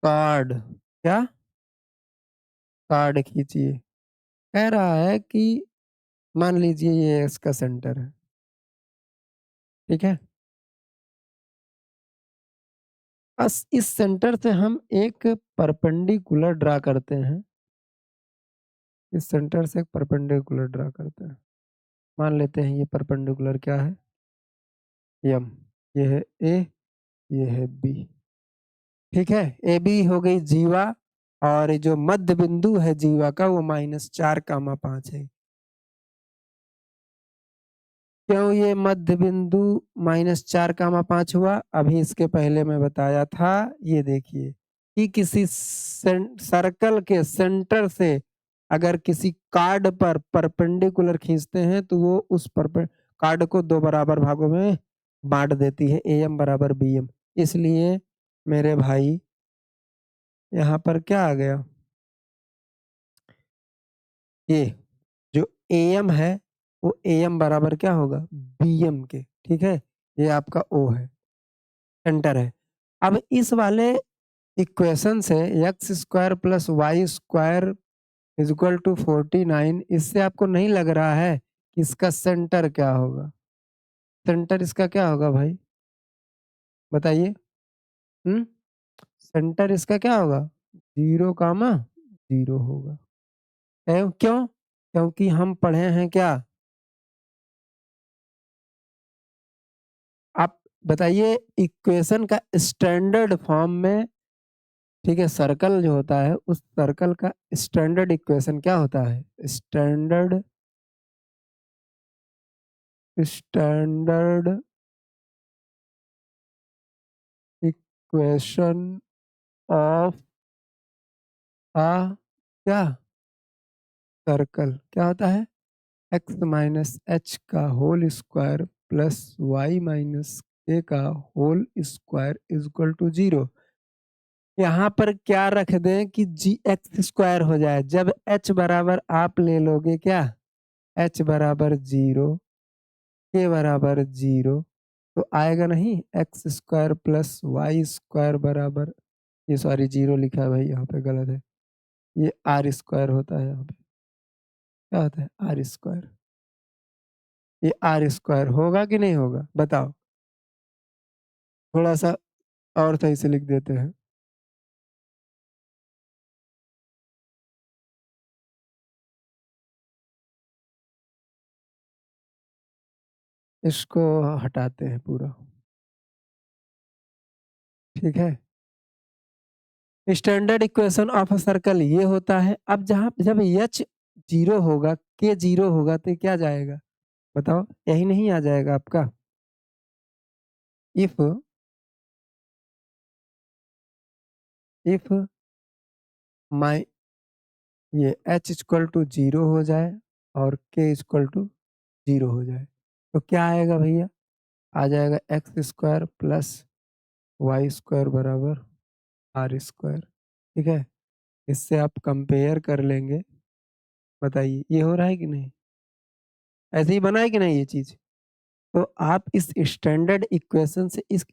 कार्ड। क्या? कार्ड खींचिए। कह रहा है कि मान लीजिए ये इसका सेंटर है, ठीक है। बस इस सेंटर से हम एक परपेंडिकुलर ड्रा करते हैं। इस सेंटर से एक परपेंडिकुलर ड्रा करते हैं। मान लेते हैं ये परपेंडिकुलर क्या है, एम। ये है ए, ये है बी, ठीक है। ए बी हो गई जीवा, और जो मध्य बिंदु है जीवा का वो -4,5 है। क्यों ये मध्य बिंदु -4,5 हुआ? अभी इसके पहले मैं बताया था। ये देखिए कि किसी सर्कल के सेंटर से अगर किसी कार्ड पर परपेंडिकुलर खींचते हैं तो वो उस कार्ड को दो बराबर भागों में बांट देती है, AM बराबर BM। इसलिए मेरे भाई यहाँ पर क्या आ गया, ये जो AM है वो AM बराबर क्या होगा, BM के, ठीक है। ये आपका O है, सेंटर है। अब इस वाले इक्वेशन से x square plus y square is equal to 49, इससे आपको नहीं लग रहा है कि इसका सेंटर क्या होगा? सेंटर इसका क्या होगा भाई, बताइए। हम्म सेंटर इसका क्या होगा, 0,0 होगा। क्यों? क्योंकि हम पढ़े हैं क्या, आप बताइए। इक्वेशन का स्टैंडर्ड फॉर्म में, ठीक है, सर्कल जो होता है उस सर्कल का स्टैंडर्ड इक्वेशन क्या होता है, स्टैंडर्ड इक्वेशन ऑफ आ क्या सर्कल क्या होता है, x माइनस एच का whole square plus y minus k का whole square is equal to 0। यहाँ पर क्या रख दें कि जी एक्स स्क्वायर हो जाए। जब h बराबर आप ले लोगे क्या, h बराबर 0, के बराबर 0, तो आएगा नहीं x square plus y square बराबर, ये सॉरी 0 लिखा है भाई, यहाँ पे गलत है। ये आर स्क्वायर होता है, यहाँ पे क्या होता है, आर स्क्वायर। ये आर स्क्वायर होगा कि नहीं होगा, बताओ। थोड़ा सा और सही से लिख देते हैं। इसको हटाते हैं पूरा, ठीक है। Standard equation of a circle ये होता है। अब जहां जब एच 0 होगा, के 0 होगा तो क्या जाएगा, बताओ, यही नहीं आ जाएगा आपका। इफ इफ माई ये h इक्वल टू 0 हो जाए और k इक्वल टू 0 हो जाए तो क्या आएगा भैया, आ जाएगा x square plus y square बराबर आर स्क्वायर, ठीक है। इससे आप कंपेयर कर लेंगे, बताइए ये हो रहा है कि नहीं, ऐसे ही बना है कि नहीं ये चीज। तो आप इस स्टैंडर्ड इक्वेशन से इस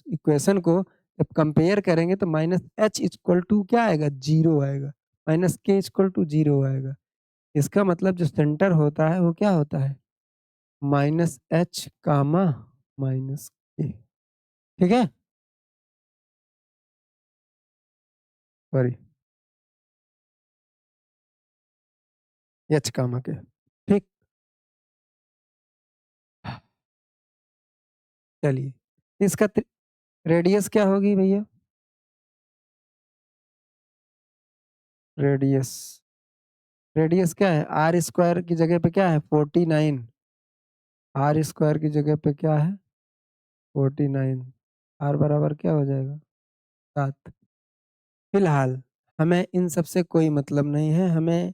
इक्वेशन को जब कंपेयर करेंगे तो -h इक्वल टू क्या आएगा, 0 आएगा, -k इक्वल टू 0 आएगा। इसका मतलब जो सेंटर होता है वो क्या होता है, -h कामा -k, ठीक है, सॉरी, h कामा के, ठीक। चलिए, इसका रेडियस क्या होगी भैया, रेडियस रेडियस क्या है, आर स्क्वायर की जगह पे क्या है 49, आर स्क्वायर की जगह पे क्या है 49, आर बराबर क्या हो जाएगा 7। फिलहाल हमें इन सब से कोई मतलब नहीं है, हमें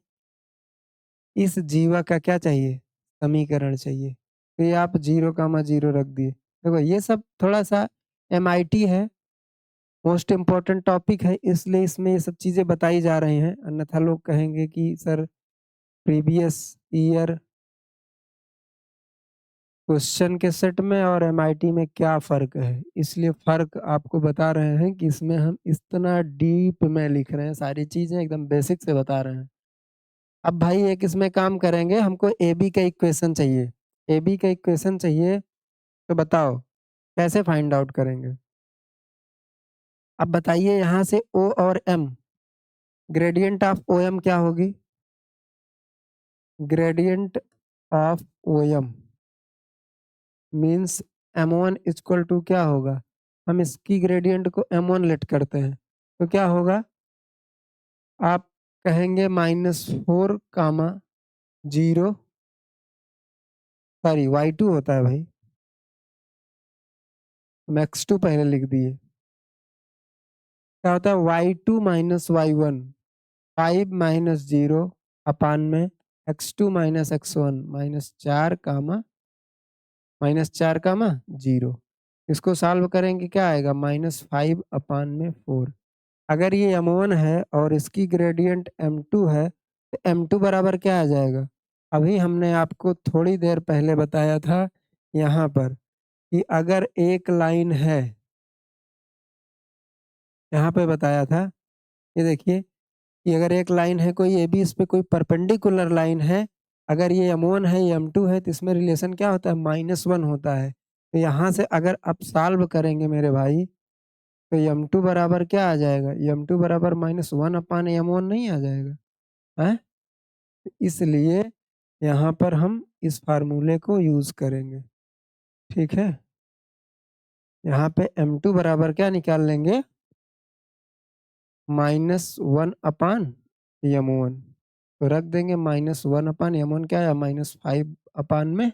इस जीवा का क्या चाहिए, समीकरण चाहिए। तो ये आप 0,0 रख दिए। देखो ये सब थोड़ा सा MIT है, मोस्ट इम्पोर्टेंट टॉपिक है, इसलिए इसमें ये सब चीज़ें बताई जा रही हैं। अन्यथा लोग कहेंगे कि सर प्रीवियस ईयर क्वेश्चन के सेट में और एमआईटी में क्या फ़र्क है, इसलिए फ़र्क आपको बता रहे हैं कि इसमें हम इतना डीप में लिख रहे हैं, सारी चीज़ें एकदम बेसिक से बता रहे हैं। अब भाई एक इसमें काम करेंगे, हमको एबी का इक्वेशन चाहिए। एबी का इक्वेशन चाहिए, तो बताओ कैसे फाइंड आउट करेंगे? अब बताइए यहाँ से ओ और एम, ग्रेडियंट ऑफ ओएम क्या होगी? Gradient of OM means m1 equal to क्या होगा? हम इसकी ग्रेडियंट को m1 लेट करते हैं, तो क्या होगा? आप कहेंगे -4 कामा 0, सॉरी y2 होता है भाई, हम x2 पहले लिख दिए। क्या होता है? y2 माइनस y1, 5 माइनस 0 अपान में x2 माइनस x1 -4 0। इसको सॉल्व करेंगे क्या आएगा? -5 अपान में 4। अगर ये m1 है और इसकी ग्रेडियंट m2 है, तो m2 बराबर क्या आ जाएगा? अभी हमने आपको थोड़ी देर पहले बताया था यहाँ पर कि अगर एक लाइन है, यहाँ पे बताया था, ये देखिए कि अगर एक लाइन है कोई AB, इस पे कोई परपेंडिकुलर लाइन है, अगर ये m1 है, ये m2 है, तो इसमें रिलेशन क्या होता है? -1 होता है। तो यहाँ से अगर आप सॉल्व करेंगे मेरे भाई, तो m2 बराबर क्या आ जाएगा? m2 बराबर -1 अपान m1 नहीं आ जाएगा? हैं? इसलिए यहाँ पर हम इस फार्मूले को यूज करेंगे, ठीक है? यहाँ पे m2 बराबर क्या निकाल लेंगे? -1 अपान m1, तो रख देंगे -1 अपान m1 क्या है? -5 अपान में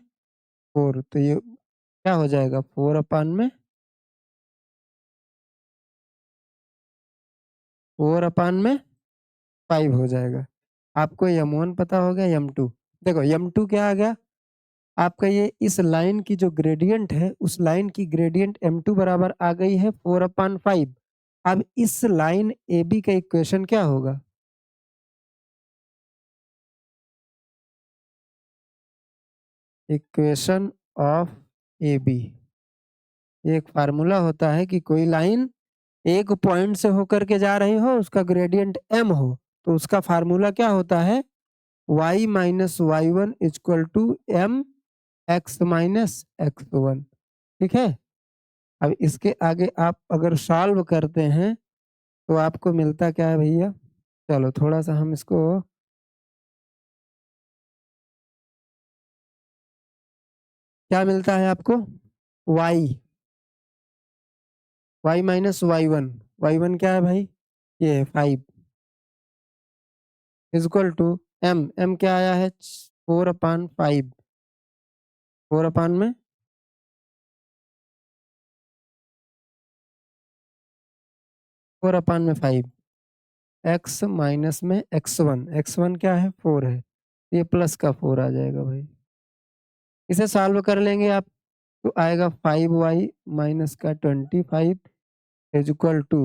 4, तो ये क्या हो जाएगा? 4 अपान में 5 हो जाएगा। आपको m1 पता हो गया, m2 देखो, m2 क्या आ गया आपका? ये इस लाइन की जो ग्रेडियंट है, उस लाइन की ग्रेडियंट m2 बराबर आ गई है 4/5। अब इस लाइन AB का इक्वेशन क्या होगा? इक्वेशन ऑफ AB, एक फार्मूला होता है कि कोई लाइन एक पॉइंट से होकर के जा रही हो, उसका ग्रेडियंट m हो, तो उसका फार्मूला क्या होता है? y minus y1 equal to m x minus x1, ठीक है? अब इसके आगे आप अगर सॉल्व करते हैं, तो आपको मिलता क्या है भैया? चलो थोड़ा सा हम इसको, क्या मिलता है आपको? y, y minus y1, y1 क्या है भाई? ये है 5 इक्वल टू m क्या आया है? 4/5, 4 अपान में 5, x माइनस में x1 क्या है? 4 है, ये प्लस का 4 आ जाएगा भाई। इसे सॉल्व कर लेंगे आप, तो आएगा 5y माइनस का 25 is equal to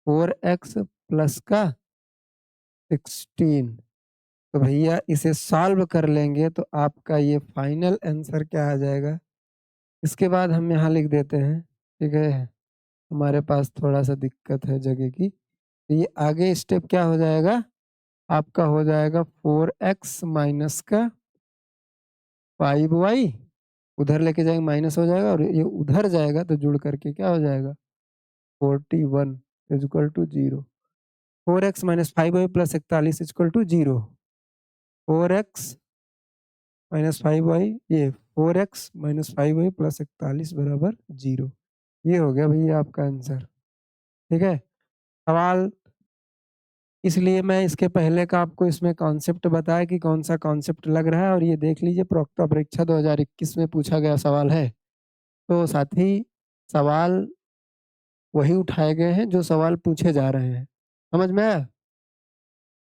4x plus का 16। तो भैया इसे सॉल्व कर लेंगे तो आपका ये फाइनल आंसर क्या आ जाएगा? इसके बाद हम यहाँ लिख देते हैं, ठीक है? हमारे पास थोड़ा सा दिक्कत है जगह की, तो ये आगे स्टेप क्या हो जाएगा? आपका हो जाएगा 4x माइनस का 5y, उधर लेके जाएंगे माइनस हो जाएगा, और ये उधर जाएगा तो जुड़ करके क्या हो जाएगा? 41 is equal to 0। 4x minus 5y plus 41 is equal to 0। 4x minus 5y, ये 4x माइनस 5y प्लस 41 बराबर 0। ये हो गया भैया आपका आंसर, ठीक है? सवाल, इसलिए मैं इसके पहले का आपको इसमें कॉन्सेप्ट बताया कि कौन सा कॉन्सेप्ट लग रहा है, और ये देख लीजिए प्रवक्ता परीक्षा 2021 में पूछा गया सवाल है। तो साथी सवाल वही उठाए गए हैं जो सवाल पूछे जा रहे हैं, समझ में आया?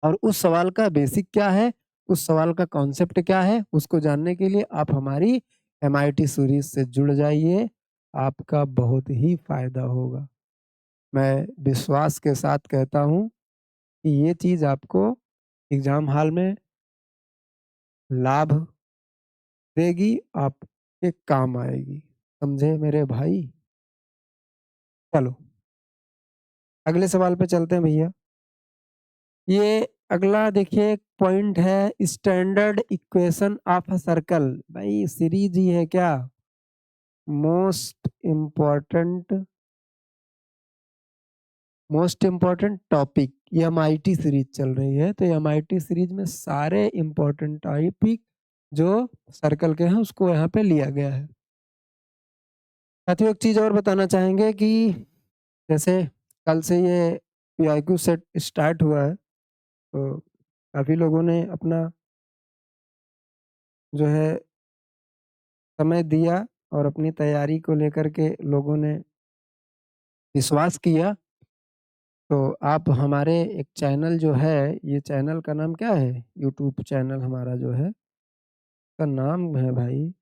और उस सवाल का बेसिक क्या है, उस सवाल का कॉन्सेप्ट क्या है, उसको जानने के लिए आप हमारी MIT सीरीज से जुड़ जाइए, आपका बहुत ही फायदा होगा। मैं विश्वास के साथ कहता हूँ कि ये चीज़ आपको एग्जाम हॉल में लाभ देगी। आप ये काम आएगी। समझे मेरे भाई? चलो अगले सवाल पे चलते हैं भैया। ये अगला देखिए पॉइंट है, standard equation of a circle. भाई सीरीज ही है क्या? Most important topic. ये एमआईटी सीरीज चल रही है, तो एमआईटी सीरीज में सारे इम्पोर्टेंट टॉपिक जो सर्कल के हैं उसको यहाँ पे लिया गया है। साथियों एक चीज और बताना चाहेंगे कि जैसे कल से ये पीआईक्यू सेट स्टार्ट हुआ है, तो काफी लोगों ने अपना जो है समय दिया और अपनी तैयारी को लेकर के लोगों ने विश्वास किया। तो आप हमारे एक चैनल जो है, ये चैनल का नाम क्या है? यूट्यूब चैनल हमारा जो है का नाम है भाई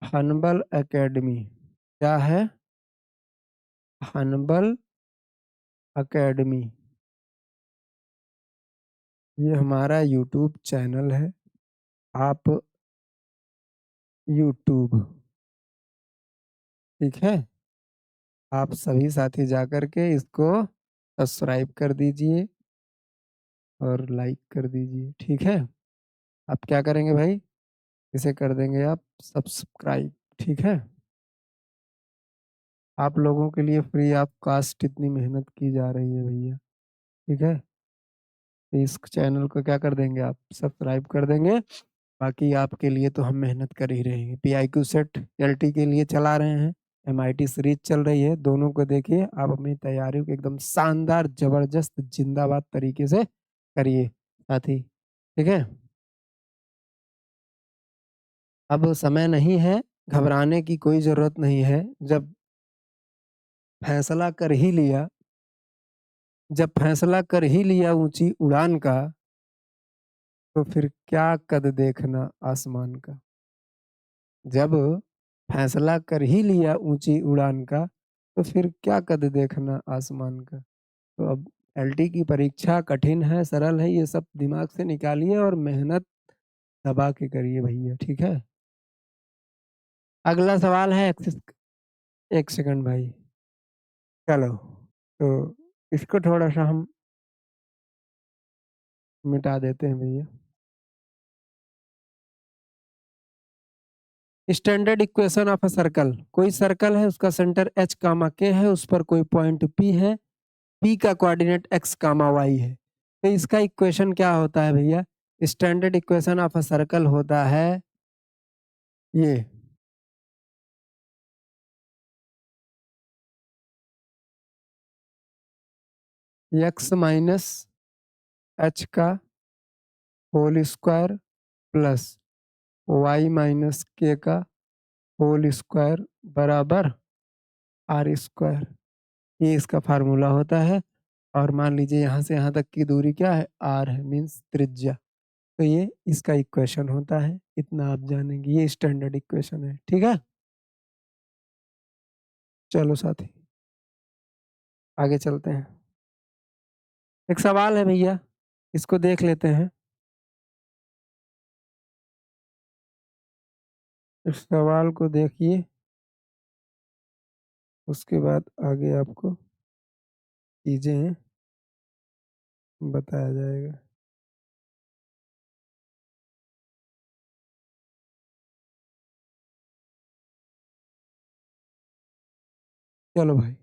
हनबल एकेडमी। क्या है? हनबल एकेडमी। ये हमारा यूट्यूब चैनल है। आप यूट्यूब, ठीक है, आप सभी साथी जाकर के इसको सब्सक्राइब कर दीजिए और लाइक कर दीजिए, ठीक है। आप क्या करेंगे भाई? इसे कर देंगे आप सब्सक्राइब, ठीक है। आप लोगों के लिए फ्री ऑफ कास्ट इतनी मेहनत की जा रही है भैया, ठीक है। तो इस चैनल को क्या कर देंगे आप? सब्सक्राइब कर देंगे। बाकी आपके लिए तो हम मेहनत कर ही रहे हैं। पीआईक्यू सेट एलटी के लिए चला रहे हैं, एमआईटी सीरीज चल रही है, दोनों को देखिए। आप अपनी तैयारियों को एकदम शानदार जबरदस्त जिंदाबाद तरीके से करिए साथी, ठीक है। अब समय नहीं है, घबराने की कोई जरूरत नहीं है। फैसला कर ही लिया जब फैसला कर ही लिया ऊंची उड़ान का, तो फिर क्या कद देखना आसमान का। जब फैसला कर ही लिया ऊंची उड़ान का, तो फिर क्या कद देखना आसमान का। तो अब एलटी की परीक्षा कठिन है सरल है, ये सब दिमाग से निकालिए और मेहनत दबा के करिए भैया, ठीक है। अगला सवाल है एक्सिस। एक सेकंड भाई। चलो, तो इसको थोड़ा सा हम मिटा देते हैं भैया। Standard equation of a circle. कोई सर्कल है, उसका सेंटर एच कामा के है, उस पर कोई पॉइंट पी है, पी का कोऑर्डिनेट एक्स कामा वाई है। तो इसका इक्वेशन क्या होता है भैया? Standard equation of a circle होता है ये, एक्स माइनस एच का whole square plus y minus k का होल स्क्वायर बराबर आर स्क्वायर। ये इसका फार्मूला होता है। और मान लीजिए यहाँ से यहाँ तक की दूरी क्या है? आर है, मीन्स त्रिज्या। तो ये इसका इक्वेशन होता है, इतना आप जानेंगे। ये स्टैंडर्ड इक्वेशन है, ठीक है। चलो साथी आगे चलते हैं। एक सवाल है भैया, इसको देख लेते हैं। इस सवाल को देखिए, उसके बाद आगे आपको चीजें बताया जाएगा। चलो भाई,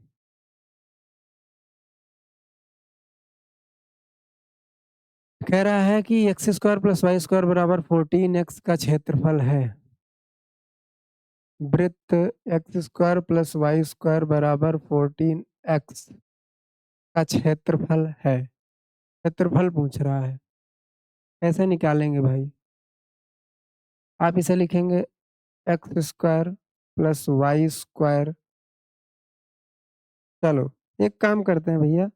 कह रहा है कि x square plus y square बराबर 14x का क्षेत्रफल है। वृत्त x square plus y square बराबर 14x का क्षेत्रफल है। क्षेत्रफल पूछ रहा है, कैसे निकालेंगे भाई? आप इसे लिखेंगे x square plus y square. चलो एक काम करते हैं भैया,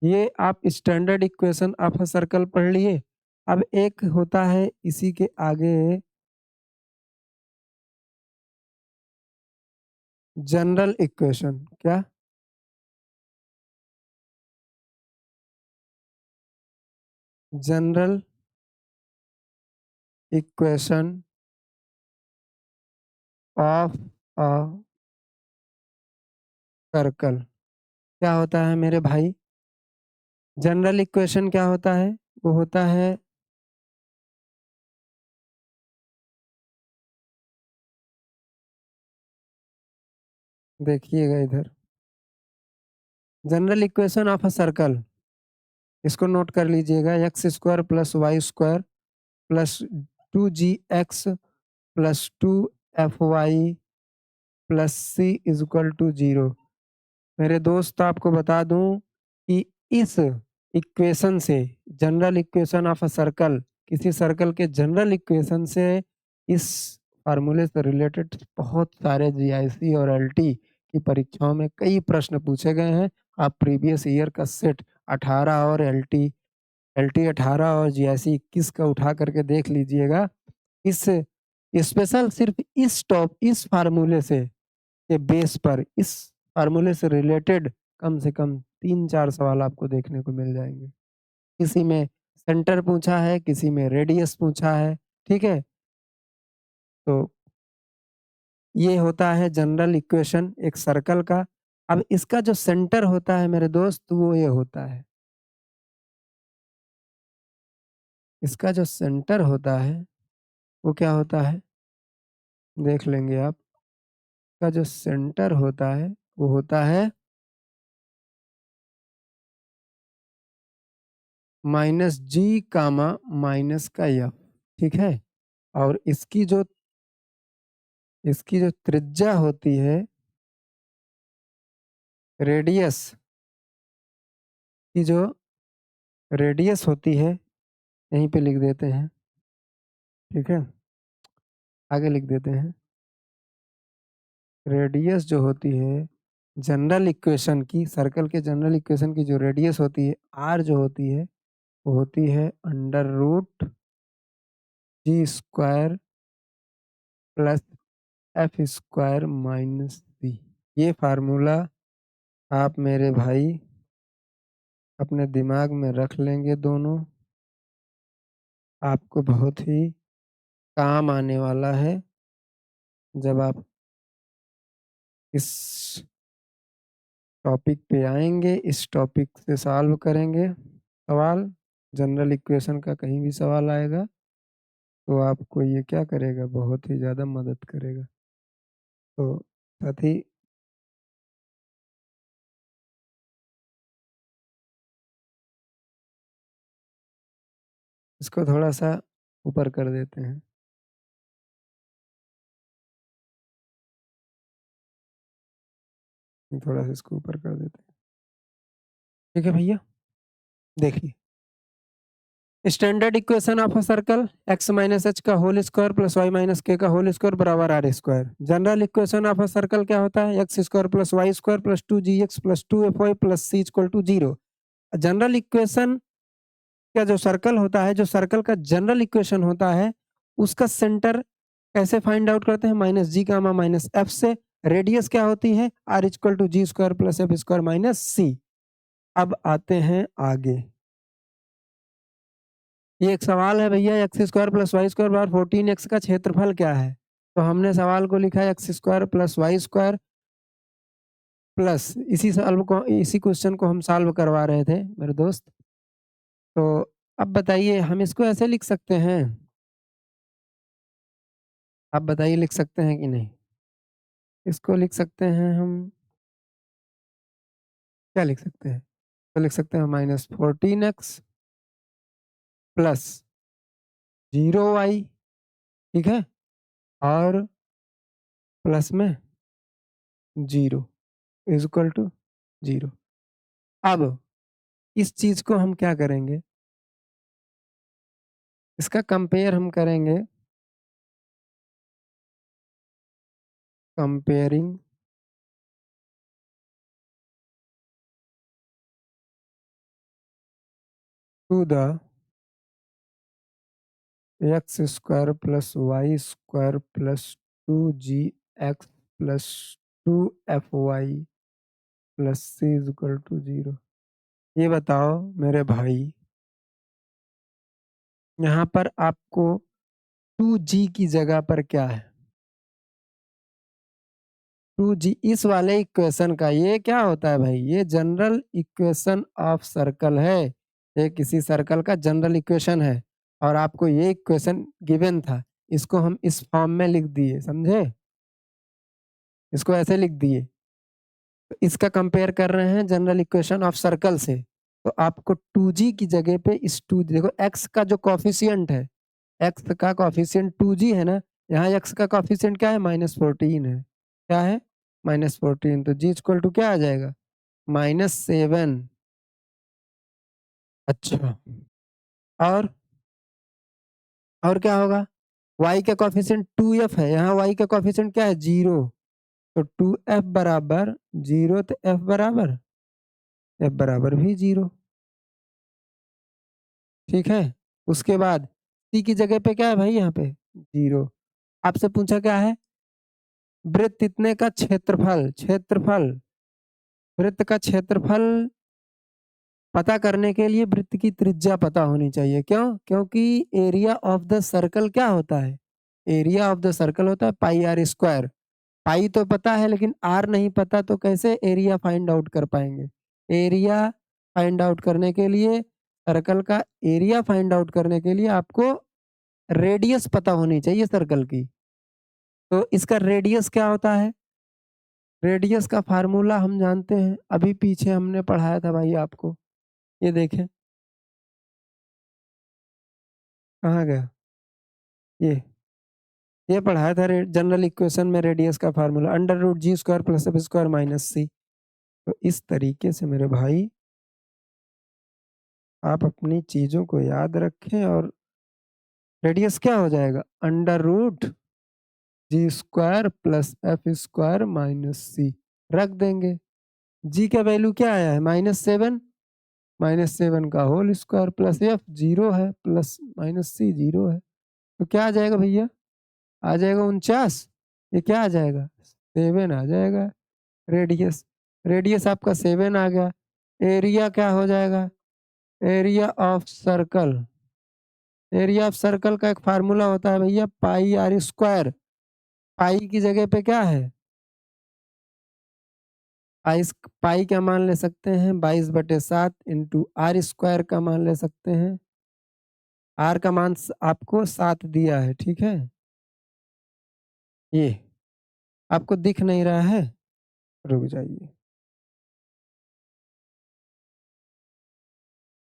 ये आप standard equation of a circle पढ़ लिए। अब एक होता है इसी के आगे जनरल इक्वेशन। क्या? General equation of a circle क्या होता है मेरे भाई? जनरल इक्वेशन क्या होता है? वो होता है देखिएगा इधर, general equation of a circle, इसको नोट कर लीजिएगा, x square plus y square plus 2gx plus 2fy plus c is equal to 0। मेरे दोस्त आपको बता दूं कि इस इक्वेशन से, general equation of a circle, किसी सर्कल के जनरल इक्वेशन से, इस फार्मूले से रिलेटेड बहुत सारे जीआईसी और एलटी की परीक्षाओं में कई प्रश्न पूछे गए हैं। आप प्रीवियस ईयर का सेट 18 और एलटी एलटी 18 और जीआईसी 21 का उठा करके देख लीजिएगा। इस स्पेशल सिर्फ इस फार्मूले से के बेस पर, इस फार्मूले से रिलेटेड कम से कम 3-4 सवाल आपको देखने को मिल जाएंगे। किसी में सेंटर पूछा है, किसी में रेडियस पूछा है, ठीक है। तो ये होता है जनरल इक्वेशन एक सर्कल का। अब इसका जो सेंटर होता है मेरे दोस्त, वो ये होता है, इसका जो सेंटर होता है वो क्या होता है, देख लेंगे आप। इसका जो सेंटर होता है वो होता है -g, -का f, ठीक है। और इसकी जो त्रिज्या होती है, रेडियस की जो रेडियस होती है, यहीं पे लिख देते हैं, ठीक है, आगे लिख देते हैं। रेडियस जो होती है जनरल इक्वेशन की, सर्कल के जनरल इक्वेशन की जो रेडियस होती है, आर जो होती है, वो होती है √g² प्लस f² - c। ये फार्मूला आप मेरे भाई अपने दिमाग में रख लेंगे दोनों, आपको बहुत ही काम आने वाला है जब आप इस टॉपिक पे आएंगे, इस टॉपिक से सॉल्व करेंगे सवाल। जनरल इक्वेशन का कहीं भी सवाल आएगा तो आपको ये क्या करेगा, बहुत ही ज़्यादा मदद करेगा। तो साथी, इसको थोड़ा सा ऊपर कर देते हैं, थोड़ा सा इसको ऊपर कर देते हैं, ठीक है भैया। देखिए, standard equation of a circle x - h का whole square plus y - k का होल स्क्वायर बराबर r²। General equation of a circle क्या होता है, x² plus y² plus 2gx plus 2fy plus c equal to 0। जनरल इक्वेशन का जो सर्कल होता है, जो सर्कल का जनरल इक्वेशन होता है, उसका सेंटर कैसे फाइंड आउट करते हैं, -g, -f से। रेडियस क्या होती है, r = g² + f² - c। अब आते हैं आगे, ये एक सवाल है भैया, x² + y² = 14x का क्षेत्रफल क्या है? तो हमने सवाल को लिखा है x² + y² प्लस, इसी क्वेश्चन को हम सॉल्व करवा रहे थे मेरे दोस्त। तो अब बताइए, हम इसको ऐसे लिख सकते हैं? आप बताइए, लिख सकते हैं कि नहीं? इसको लिख सकते हैं हम, क्या लिख सकते हैं? तो लिख सकते हैं -14x प्लस 0y, ठीक है, और प्लस में 0 इज इक्वल टू 0। अब इस चीज को हम क्या करेंगे, इसका कंपेयर हम करेंगे, comparing to the x² plus y² plus 2gx plus 2fy plus c is equal to 0। ये बताओ मेरे भाई, यहाँ पर आपको 2g की जगह पर क्या है? 2g इस वाले इक्वेशन का ये क्या होता है भाई? ये जनरल इक्वेशन ऑफ सर्कल है। ये किसी सर्कल का जनरल इक्वेशन है और आपको ये इक्वेशन गिवन था। इसको हम इस फॉर्म में लिख दिए, समझे? इसको ऐसे लिख दिए। तो इसका कंपेयर कर रहे हैं जनरल इक्वेशन ऑफ सर्कल से। तो आपको 2g की जगह पे इस 2 देखो x का जो कॉफिशिएंट है, x का कॉफिशिएंट 2g है ना, यहाँ x का कॉफिशिएंट क्या है? -14 है। क्या है? -14। तो g इक्वल टू क्या आ जाएगा? -7। अच्छा, और और क्या होगा? y का कॉफिशिएंट 2f है, यहाँ y का कॉफिशिएंट क्या है? 0। तो 2f बराबर 0, तो f बराबर भी 0। ठीक है? उसके बाद c की जगह पे क्या है भाई? यहाँ पे 0। आपसे पूछा क्या है? वृत्त इतने का क्षेत्रफल वृत्त का क्षेत्रफल पता करने के लिए वृत्त की त्रिज्या पता होनी चाहिए। क्यों? क्योंकि एरिया ऑफ द सर्कल क्या होता है? एरिया ऑफ द सर्कल होता है पाई आर स्क्वायर। पाई तो पता है लेकिन आर नहीं पता, तो कैसे एरिया फाइंड आउट कर पाएंगे? एरिया फाइंड आउट करने के लिए, सर्कल का एरिया फाइंड आउट करने के लिए आपको रेडियस पता होनी चाहिए सर्कल की। तो इसका रेडियस क्या होता है? रेडियस का फार्मूला हम जानते हैं, अभी पीछे हमने पढ़ाया था भाई आपको। ये देखें, कहाँ गया? ये पढ़ाया था जनरल इक्वेशन में रेडियस का फार्मूला √g² + f² - c। तो इस तरीके से मेरे भाई आप अपनी चीजों को याद रखें और रेडियस क्या हो जाएगा? √g² + f² - c रख देंगे। g का वैल्यू क्या आया है? -7। -7 का होल स्क्वायर प्लस f 0 है, प्लस -c 0 है। तो क्या आ जाएगा भैया? आ जाएगा 49। ये क्या आ जाएगा? 7 आ जाएगा। रेडियस रेडियस आपका 7 आ गया। एरिया क्या हो जाएगा? Area of circle. Area of circle का एक फार्मूला होता है भैया, पाई आर स्क्वायर। पाई की जगह पे क्या है? पाई पाई क्या मान ले सकते हैं? 22/7 इंटू आर स्क्वायर का मान ले सकते हैं। आर का मान आपको 7 दिया है, ठीक है? ये आपको दिख नहीं रहा है? रुक जाइए,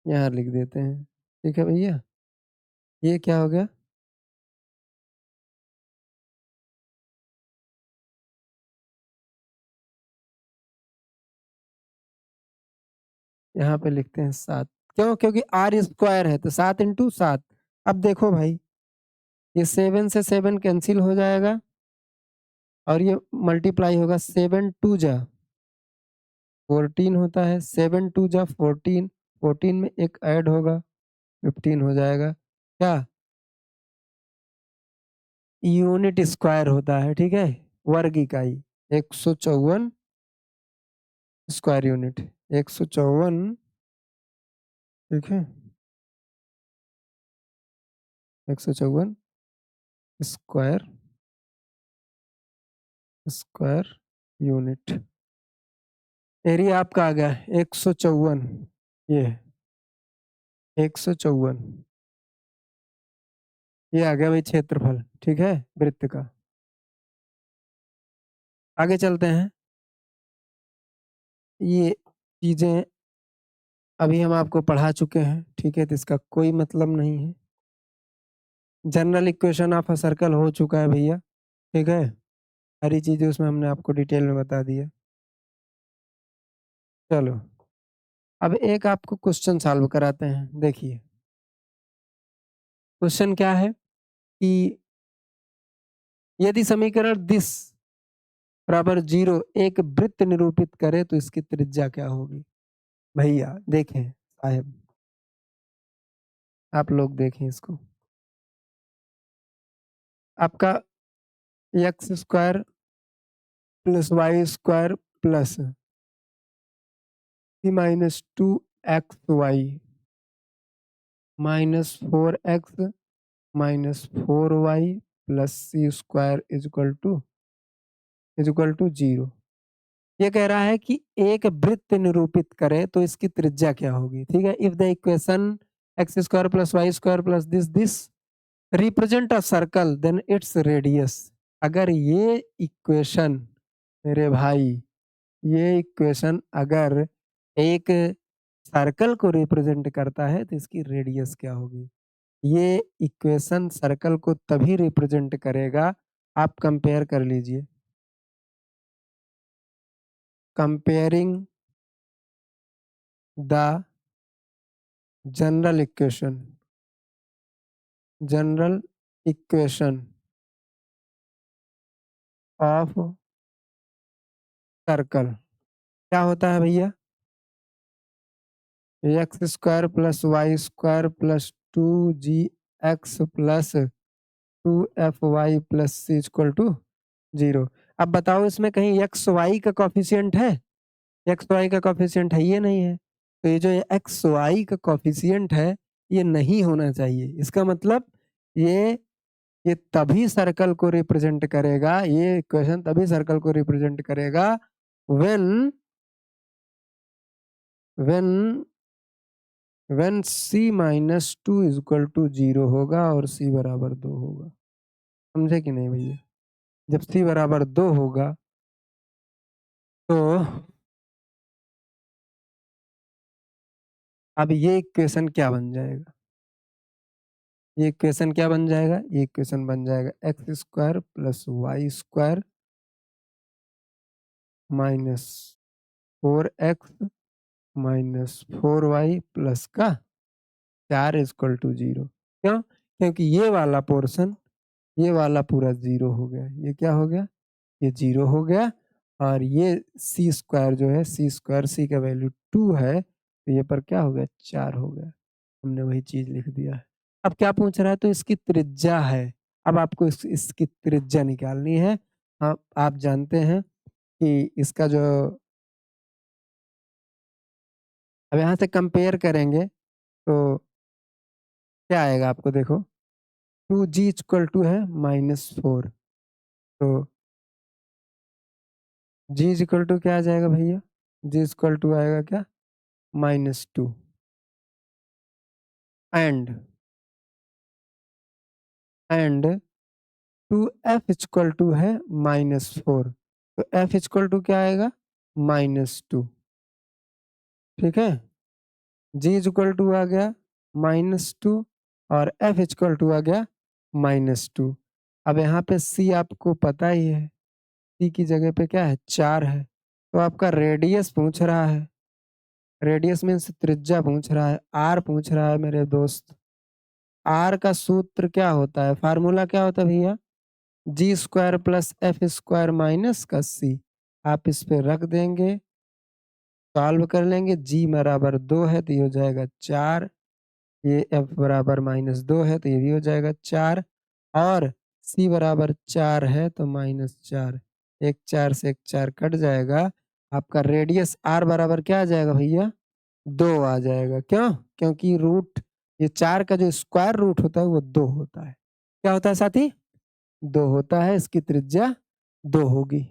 यहाँ लिख देते हैं। ठीक है भैया, ये क्या हो गया? यहाँ पे लिखते हैं 7। क्यों? क्योंकि आर स्क्वायर है तो 7 इंटू 7। अब देखो भाई, ये 7 से 7 कैंसिल हो जाएगा और ये मल्टीप्लाई होगा। 7 2 जा 14 होता है, 7 2 जा 14। 14 में एक ऐड होगा, 15 हो जाएगा। क्या? यूनिट स्क्वायर होता है, ठीक है? वर्ग इकाई 154 स्क्वायर यूनिट। 154, ठीक है? 154 स्क्वायर स्क्वायर यूनिट। एरिया आपका आ गया 154। ये 154, ये आ गया भाई क्षेत्रफल, ठीक है, वृत्त का। आगे चलते हैं। ये चीजें अभी हम आपको पढ़ा चुके हैं, ठीक है? तो इसका कोई मतलब नहीं है। General equation of a circle हो चुका है भैया, ठीक है? सारी चीजें उसमें हमने आपको डिटेल में बता दी है। चलो, अब एक आपको क्वेश्चन सॉल्व कराते हैं। देखिए, क्वेश्चन क्या है कि यदि समीकरण दिस बराबर 0 एक वृत्त निरूपित करे तो इसकी त्रिज्या क्या होगी? भैया देखें, साहब आप लोग देखें इसको। आपका x² + y² plus c -2xy - 4x minus 4y plus c square is equal to 0। ये कह रहा है कि एक वृत्त निरूपित करें तो इसकी त्रिज्या क्या होगी। ठीक है, if the equation x square plus y square plus this represent a circle then its radius. अगर ये इक्वेशन मेरे भाई, ये इक्वेशन अगर एक सर्कल को रिप्रेजेंट करता है तो इसकी रेडियस क्या होगी। ये इक्वेशन सर्कल को तभी रिप्रेजेंट करेगा, आप कंपेयर कर लीजिए। Comparing the general equation of circle क्या होता है भैया, x square plus y square plus 2gx plus 2fy plus c equal to 0। अब बताओ इसमें कहीं एक्स वाई का कॉफिशिएंट है? एक्स वाई का कॉफिशिएंट है, ये नहीं है। तो ये जो एक्स वाई का कॉफिशिएंट है ये नहीं होना चाहिए। इसका मतलब ये ये तभी सर्कल को रिप्रेजेंट करेगा, ये इक्वेशन तभी सर्कल को रिप्रेजेंट करेगा when when when c minus 2 is equal to 0 होगा और c बराबर 2 होगा। समझे कि नहीं भैया? जब c बराबर 2 होगा तो अब ये इक्वेशन क्या बन जाएगा, ये इक्वेशन क्या बन जाएगा, ये इक्वेशन बन जाएगा x square plus y square minus 4x minus 4y plus का 4 इक्वल टू 0। क्यों? क्योंकि ये वाला पोर्शन, ये वाला पूरा 0 हो गया। ये क्या हो गया, ये 0 हो गया। और ये सी स्क्वायर जो है, सी स्क्वायर सी का वैल्यू 2 है तो ये पर क्या हो गया, 4 हो गया। हमने वही चीज लिख दिया है। अब क्या पूछ रहा है, तो इसकी त्रिज्या है। अब आपको इसकी त्रिज्या निकालनी है। आप जानते हैं कि इसका जो, अब यहाँ से कंपेयर करेंगे तो क्या आएगा आपको, देखो 2g इक्वल टू है -4, तो g इक्वल टू क्या आ जाएगा भैया, g इक्वल टू आएगा क्या, -2 एंड 2f इक्वल टू है -4, तो f इक्वल टू क्या आएगा, -2। ठीक है, g इक्वल टू आ गया -2 और f इक्वल टू आ गया -2। अब यहाँ पे c आपको पता ही है, c की जगह पे क्या है, 4 है। तो आपका रेडियस पूछ रहा है, रेडियस मीन्स त्रिज्या पूछ रहा है, r पूछ रहा है मेरे दोस्त। r का सूत्र क्या होता है, फार्मूला क्या होता है भैया, G square plus F square minus का सी। आप इस पे रख देंगे, सॉल्व कर लेंगे। जी बराबर 2 है तो ये हो जाएगा 4, ये एफ बराबर -2 है तो ये भी हो जाएगा 4, और सी बराबर 4 है तो -4। एक 4 से एक 4 कट जाएगा। आपका रेडियस आर बराबर क्या आ जाएगा भैया, 2 आ जाएगा। क्यों? क्योंकि रूट, ये 4 का जो स्क्वायर रूट होता है वो 2 होता है। क्या होता है साथी, 2 होता है, इसकी त्रिज्या 2 होगी।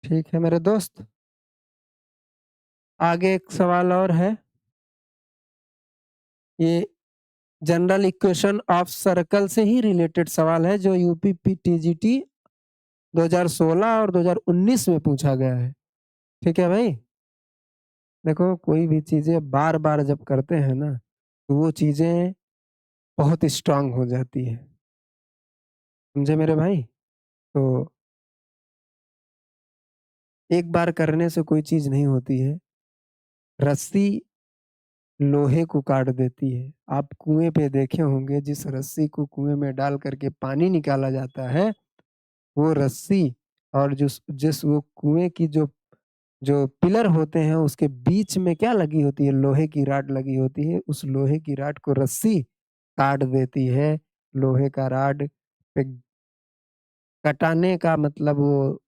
ठीक है मेरे दोस्त, आगे एक सवाल और है। ये जनरल इक्वेशन ऑफ सर्कल से ही रिलेटेड सवाल है जो यूपी टीजीटी 2016 और 2019 में पूछा गया है। ठीक है भाई, देखो कोई भी चीजें बार बार जब करते हैं ना तो वो चीजें बहुत स्ट्रांग हो जाती है। समझे मेरे भाई? तो एक बार करने से कोई चीज नहीं होती है। रस्सी लोहे को काट देती है। आप कुएं पे देखे होंगे, जिस रस्सी को कुएं में डाल करके पानी निकाला जाता है वो रस्सी, और जिस जिस वो कुएं की जो जो पिलर होते हैं उसके बीच में क्या लगी होती है, लोहे की राड लगी होती है। उस लोहे की राड को रस्सी काट देती है। लोहे का राड पे कटाने का मतलब वो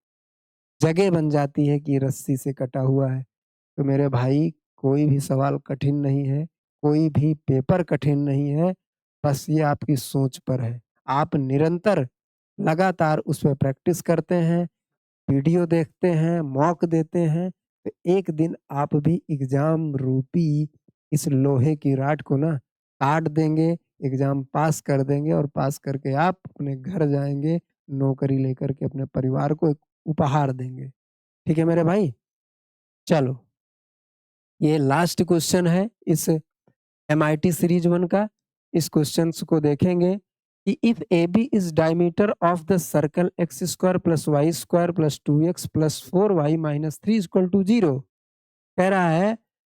जगह बन जाती है कि रस्सी से कटा हुआ है। तो मेरे भाई कोई भी सवाल कठिन नहीं है, कोई भी पेपर कठिन नहीं है। बस ये आपकी सोच पर है। आप निरंतर लगातार उस पे प्रैक्टिस करते हैं, वीडियो देखते हैं, मॉक देते हैं, तो एक दिन आप भी एग्ज़ाम रूपी इस लोहे की रॉड को ना काट देंगे, एग्ज़ाम पास कर देंगे और पास करके आप अपने घर जाएँगे, नौकरी लेकर के अपने परिवार को एक उपहार देंगे। ठीक है मेरे भाई? चलो, ये लास्ट क्वेश्चन है इस एमआईटी सीरीज 1 का। इस क्वेश्चंस को देखेंगे कि if AB is diameter of the circle x square plus y square plus 2x plus 4y minus 3 equal to 0। कह रहा है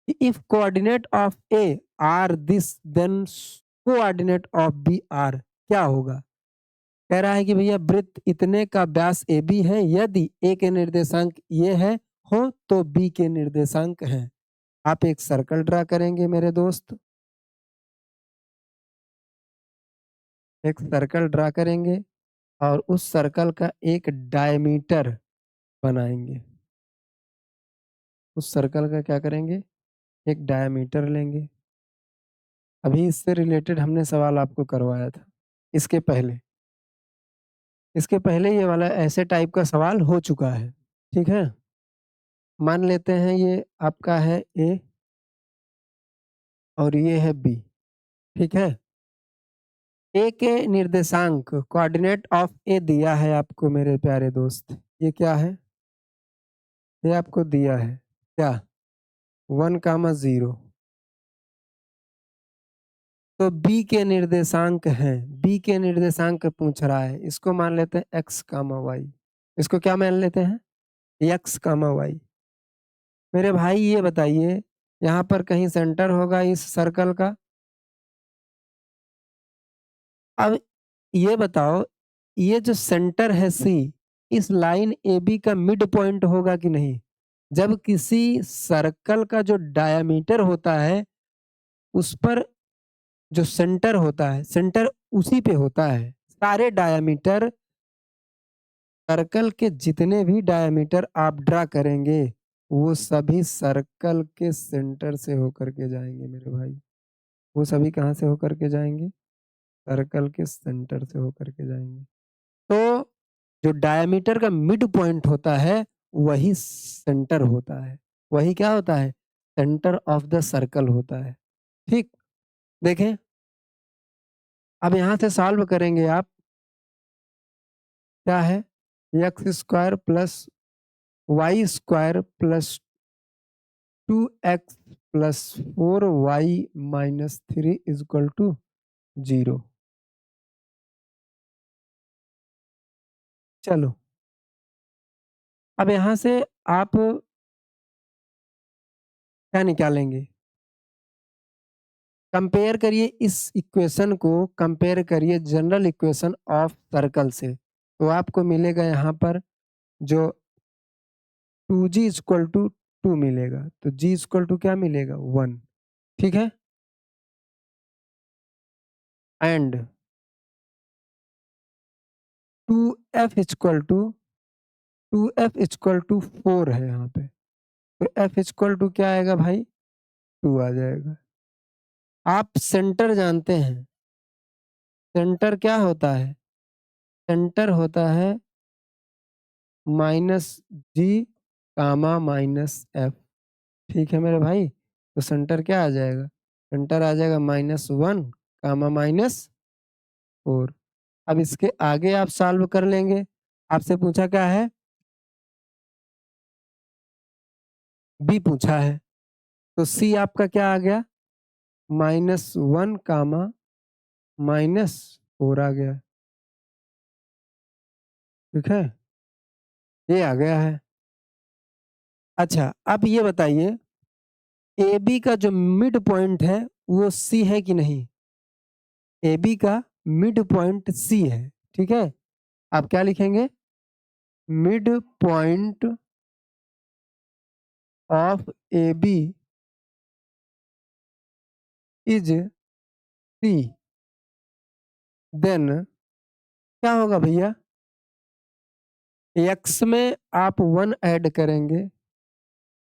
कि if coordinate of A are this then coordinate of B are क्या होगा। कह रहा है कि भैया वृत्त इतने का व्यास ए बी है, यदि ए के निर्देशांक ये है हो तो बी के निर्देशांक हैं। आप एक सर्कल ड्रा करेंगे मेरे दोस्त, एक सर्कल ड्रा करेंगे और उस सर्कल का एक डायमीटर बनाएंगे। उस सर्कल का क्या करेंगे, एक डायमीटर लेंगे। अभी इससे रिलेटेड हमने सवाल आपको करवाया था इसके पहले। इसके पहले ये वाला ऐसे टाइप का सवाल हो चुका है। ठीक है, मान लेते हैं ये आपका है ए और ये है बी। ठीक है, ए के निर्देशांक कोऑर्डिनेट ऑफ ए दिया है आपको मेरे प्यारे दोस्त। ये क्या है, ये आपको दिया है क्या, 1,0। तो बी के निर्देशांक हैं, बी के निर्देशांक पूछ रहा है, इसको मान लेते हैं एक्स कामा वाई। इसको क्या मान लेते हैं, एक्स कामा वाई। मेरे भाई ये बताइए, यहाँ पर कहीं सेंटर होगा इस सर्कल का। अब ये बताओ, ये जो सेंटर है सी, इस लाइन ए बी का मिड पॉइंट होगा कि नहीं। जब किसी सर्कल का जो डायमीटर होता है उस पर जो सेंटर होता है, सेंटर उसी पे होता है। सारे डायमीटर, सर्कल के जितने भी डायमीटर आप ड्रा करेंगे वो सभी सर्कल के सेंटर से होकर के जाएंगे मेरे भाई। वो सभी कहाँ से होकर के जाएंगे, सर्कल के सेंटर से होकर के जाएंगे। तो जो डायमीटर का मिड पॉइंट होता है वही सेंटर होता है, वही क्या होता है, सेंटर ऑफ द सर्कल होता है। ठीक, देखें अब यहां से सॉल्व करेंगे आप। क्या है, x square plus y square plus 2x plus 4y minus 3 is equal to 0। चलो, अब यहां से आप क्या निकालेंगे, कंपेयर करिए इस इक्वेशन को, कंपेयर करिए जनरल इक्वेशन ऑफ सर्कल से। तो आपको मिलेगा यहाँ पर जो 2g इक्वल टू 2 मिलेगा, तो g इक्वल टू क्या मिलेगा, 1। ठीक है, and 2f equal to 2f equal to 4 है यहाँ पे, तो f इक्वल टू क्या आएगा भाई, 2 आ जाएगा। आप सेंटर जानते हैं, सेंटर क्या होता है, सेंटर होता है माइनस जी कामा माइनस एफ। ठीक है मेरे भाई, तो सेंटर क्या आ जाएगा, सेंटर आ जाएगा -1 कामा -4। अब इसके आगे आप सॉल्व कर लेंगे। आपसे पूछा क्या है, बी पूछा है, तो सी आपका क्या आ गया, -1 कामा -4 आ गया। ठीक है, ये आ गया है। अच्छा, अब ये बताइए, ए बी का जो मिड पॉइंट है वो सी है कि नहीं, ए बी का मिड पॉइंट सी है। ठीक है, आप क्या लिखेंगे, mid point of A B is C. Then क्या होगा भैया, एक्स में आप 1 ऐड करेंगे,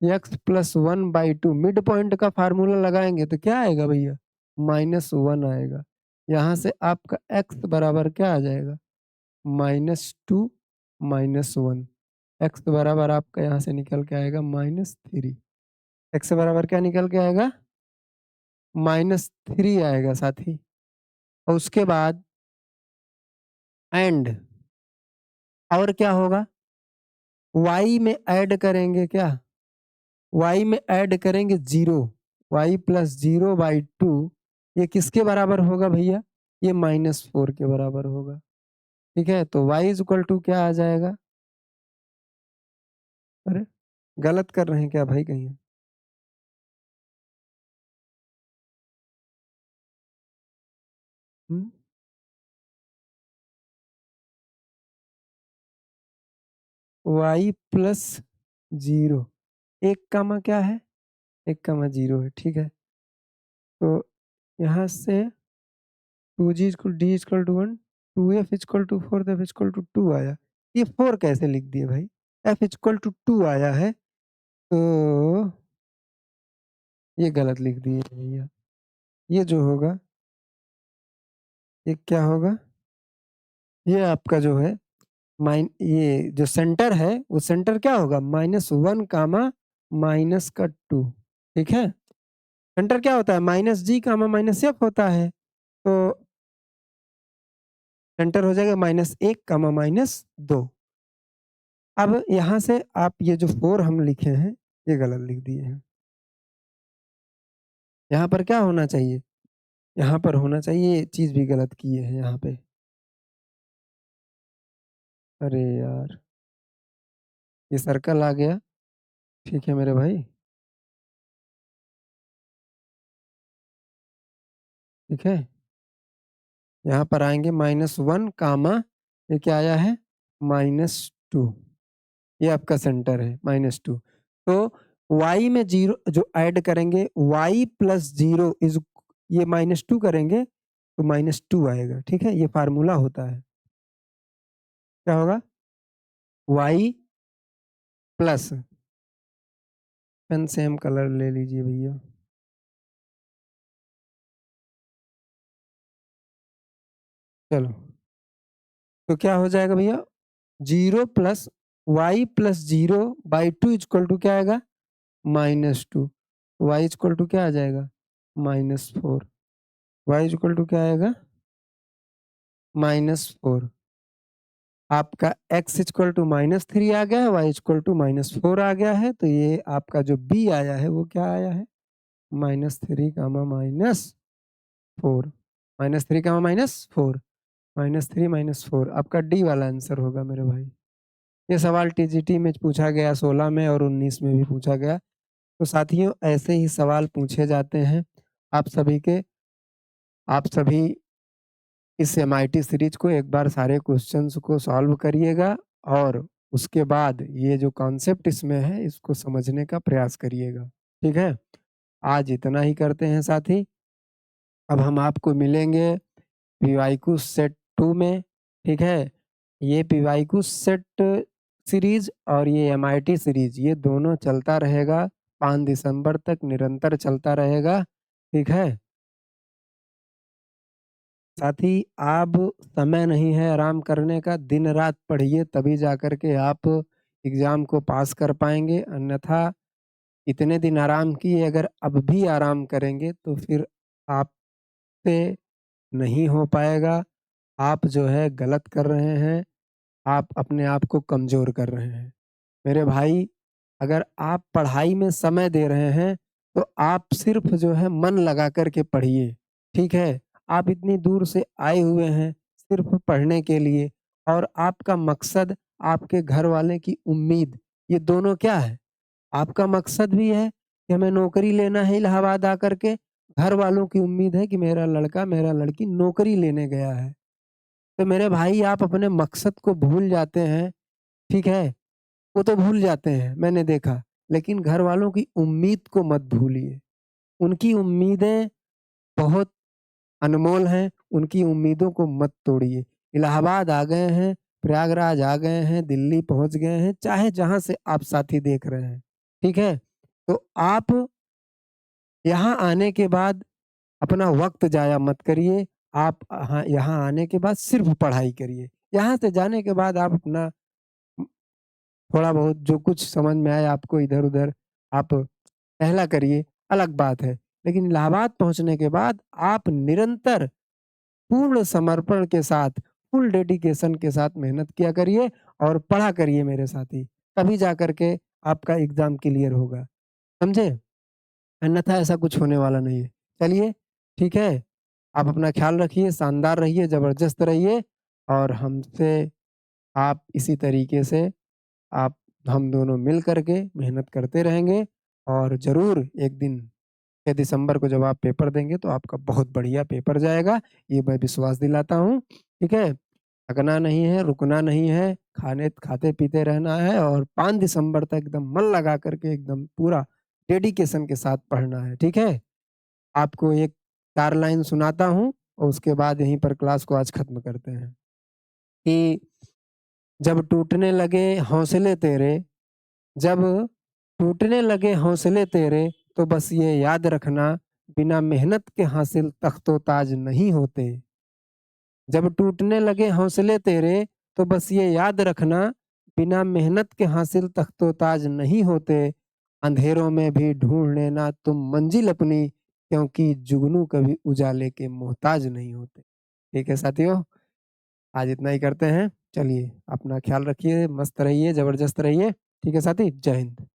एक्स प्लस 1/2 मिड पॉइंट का फार्मूला लगाएंगे तो क्या आएगा भैया, -1 आएगा। यहाँ से आपका x बराबर क्या आ जाएगा? -2 -1 x बराबर आपका यहाँ से निकल के आएगा -3 x बराबर क्या निकल के आएगा? -3 आएगा साथी और उसके बाद एंड और क्या होगा? y में ऐड करेंगे क्या? y में ऐड करेंगे 0 y प्लस 0/2 ये किसके बराबर होगा भैया? ये -4 के बराबर होगा। ठीक है, तो y इज इक्वल टू क्या आ जाएगा? अरे गलत कर रहे हैं क्या भाई कहीं? हम्म? y प्लस 0 एक कामा क्या है? 1,0 है। ठीक है, तो यहाँ से 2g equal d equal to 1 2f equal to 4 f equal to 2 आया। ये 4 कैसे लिख दिए भाई? f इक्वल टू 2 आया है तो ये गलत लिख दिए भैया। ये जो होगा ये क्या होगा? ये आपका जो है ये जो सेंटर है वो सेंटर क्या होगा? -1 कामा माइनस का 2। ठीक है, सेंटर क्या होता है? -g कामा -f होता है, तो सेंटर हो जाएगा -1 कामा -2। अब यहाँ से आप ये जो 4 हम लिखे हैं ये गलत लिख दिए हैं। यहाँ पर क्या होना चाहिए? यहाँ पर होना चाहिए, ये चीज़ भी गलत किए हैं यहाँ पे। अरे यार! ये सर्कल आ गया। ठीक है मेरे भाई, ठीक है? यहाँ पर आएँगे -1 कामा ये क्या आया है? -2 ये आपका सेंटर है -2। तो y में 0 जो ऐड करेंगे y प्लस 0 इज़ ये -2 करेंगे तो -2 आएगा। ठीक है? ये फ़ॉर्मूला होता है। क्या होगा? y plus pen same colour ले लीजिए भैया। चलो, तो क्या हो जाएगा भैया? 0 plus y plus 0/2 equal to क्या आएगा? -2 y इक्वल टू क्या आ जाएगा? -4 y इक्वल टू क्या आएगा? -4 आपका x इक्वल टू -3 आ गया है, y इक्वल टू -4 आ गया है, तो ये आपका जो b आया है वो क्या आया है? -3 कामा -4 -3 कामा -4 -3 -4 आपका डी वाला आंसर होगा मेरे भाई। ये सवाल टीजीटी में पूछा गया 16 में और 19 में भी पूछा गया। तो साथियों ऐसे ही सवाल पूछे जाते हैं आप सभी के। आप सभी इस एमआईटी सीरीज को एक बार सारे क्वेश्चंस को सॉल्व करिएगा और उसके बाद ये जो कॉन्सेप्ट इसमें है इसको समझने का प्रयास करिएगा। ठीक है, आज इतना ही करते हैं साथी। अब हम आपको मिलेंगे पीवाईक्यू सेट 2 में। ठीक है, ये पीवाईक्यू सेट सीरीज और ये एमआईटी सीरीज ये दोनों चलता रहेगा 5 दिसंबर तक निरंतर चलता रहेगा। ठीक है, साथी अब समय नहीं है आराम करने का, दिन रात पढ़िए तभी जाकर के आप एग्जाम को पास कर पाएंगे, अन्यथा इतने दिन आराम किए अगर अब भी आराम करेंगे तो फिर आपसे नहीं हो पाएगा। आप जो है गलत कर रहे हैं, आप अपने आप को कमज़ोर कर रहे हैं। मेरे भाई अगर आप पढ़ाई में समय दे रहे हैं, तो आप सिर्फ़ जो है मन लगा कर के पढ़िए, ठीक है? आप इतनी दूर से आए हुए हैं सिर्फ़ पढ़ने के लिए और आपका मकसद, आपके घर वाले की उम्मीद, ये दोनों क्या है? आपका मकसद भी है कि हमें नौकरी लेना है इलाहाबाद आकर के, घर वालों की उम्मीद है कि मेरा लड़का, मेरा लड़की नौकरी लेने गया है। तो मेरे भाई आप अपने मकसद को भूल जाते हैं, ठीक है? वो तो भूल जाते हैं, मैंने देखा, लेकिन घर वालों की उम्मीद को मत भूलिए। उनकी उम्मीदें बहुत अनमोल हैं, उनकी उम्मीदों को मत तोड़िए। इलाहाबाद आ गए हैं, प्रयागराज आ गए हैं, दिल्ली पहुँच गए हैं, चाहे जहाँ से आप साथी देख रहे हैं, ठीक है? तो आप यहाँ आने के बाद अपना वक़्त ज़ाया मत करिए, आप यहाँ आने के बाद सिर्फ़ पढ़ाई करिए। यहाँ से जाने के बाद आप अपना थोड़ा बहुत जो कुछ समझ में आए आपको इधर-उधर आप टहला करिए, अलग बात है। लेकिन इलाहाबाद पहुँचने के बाद आप निरंतर पूर्ण समर्पण के साथ, फुल डेडिकेशन के साथ मेहनत किया करिए और पढ़ा करिए मेरे साथी। तभी जाकर के आपका एग्ज़ाम क्लियर होगा, समझे? अन्यथा ऐसा कुछ होने वाला नहीं है। चलिए, ठीक है? आप अपना ख़्याल रखिए, शानदार रहिए, ज़बरदस्त रहिए और हमसे आप इसी तरीके से आप हम दोनों मिल कर के मेहनत करते रहेंगे और ज़रूर एक दिन 6 दिसंबर को जब आप पेपर देंगे तो आपका बहुत बढ़िया पेपर जाएगा, ये मैं विश्वास दिलाता हूँ, ठीक है? थकना नहीं है, रुकना नहीं है, खाते-पीते रहना है और 5 दिसंबर तक एकदम मन लगा कर के एकदम पूरा डेडिकेशन के साथ पढ़ना है, ठीक है? आपको एक 4 लाइन सुनाता हूँ और उसके बाद यहीं पर क्लास को आज खत्म करते हैं कि जब टूटने लगे हौसले तेरे जब टूटने लगे हौसले तेरे, तो बस ये याद रखना, बिना मेहनत के हासिल तख्तो-ताज नहीं होते। जब टूटने लगे हौसले तेरे, तो बस ये याद रखना, बिना मेहनत के हासिल तख्तो-ताज नहीं होते। अंधेरों में भी ढूँढ लेना तुम मंजिल अपनी, क्योंकि जुगनू कभी उजाले के मोहताज नहीं होते। ठीक है साथियों, आज इतना ही करते हैं। चलिए, अपना ख़्याल रखिए, मस्त रहिए, ज़बरदस्त रहिए। ठीक है साथी, जय हिंद।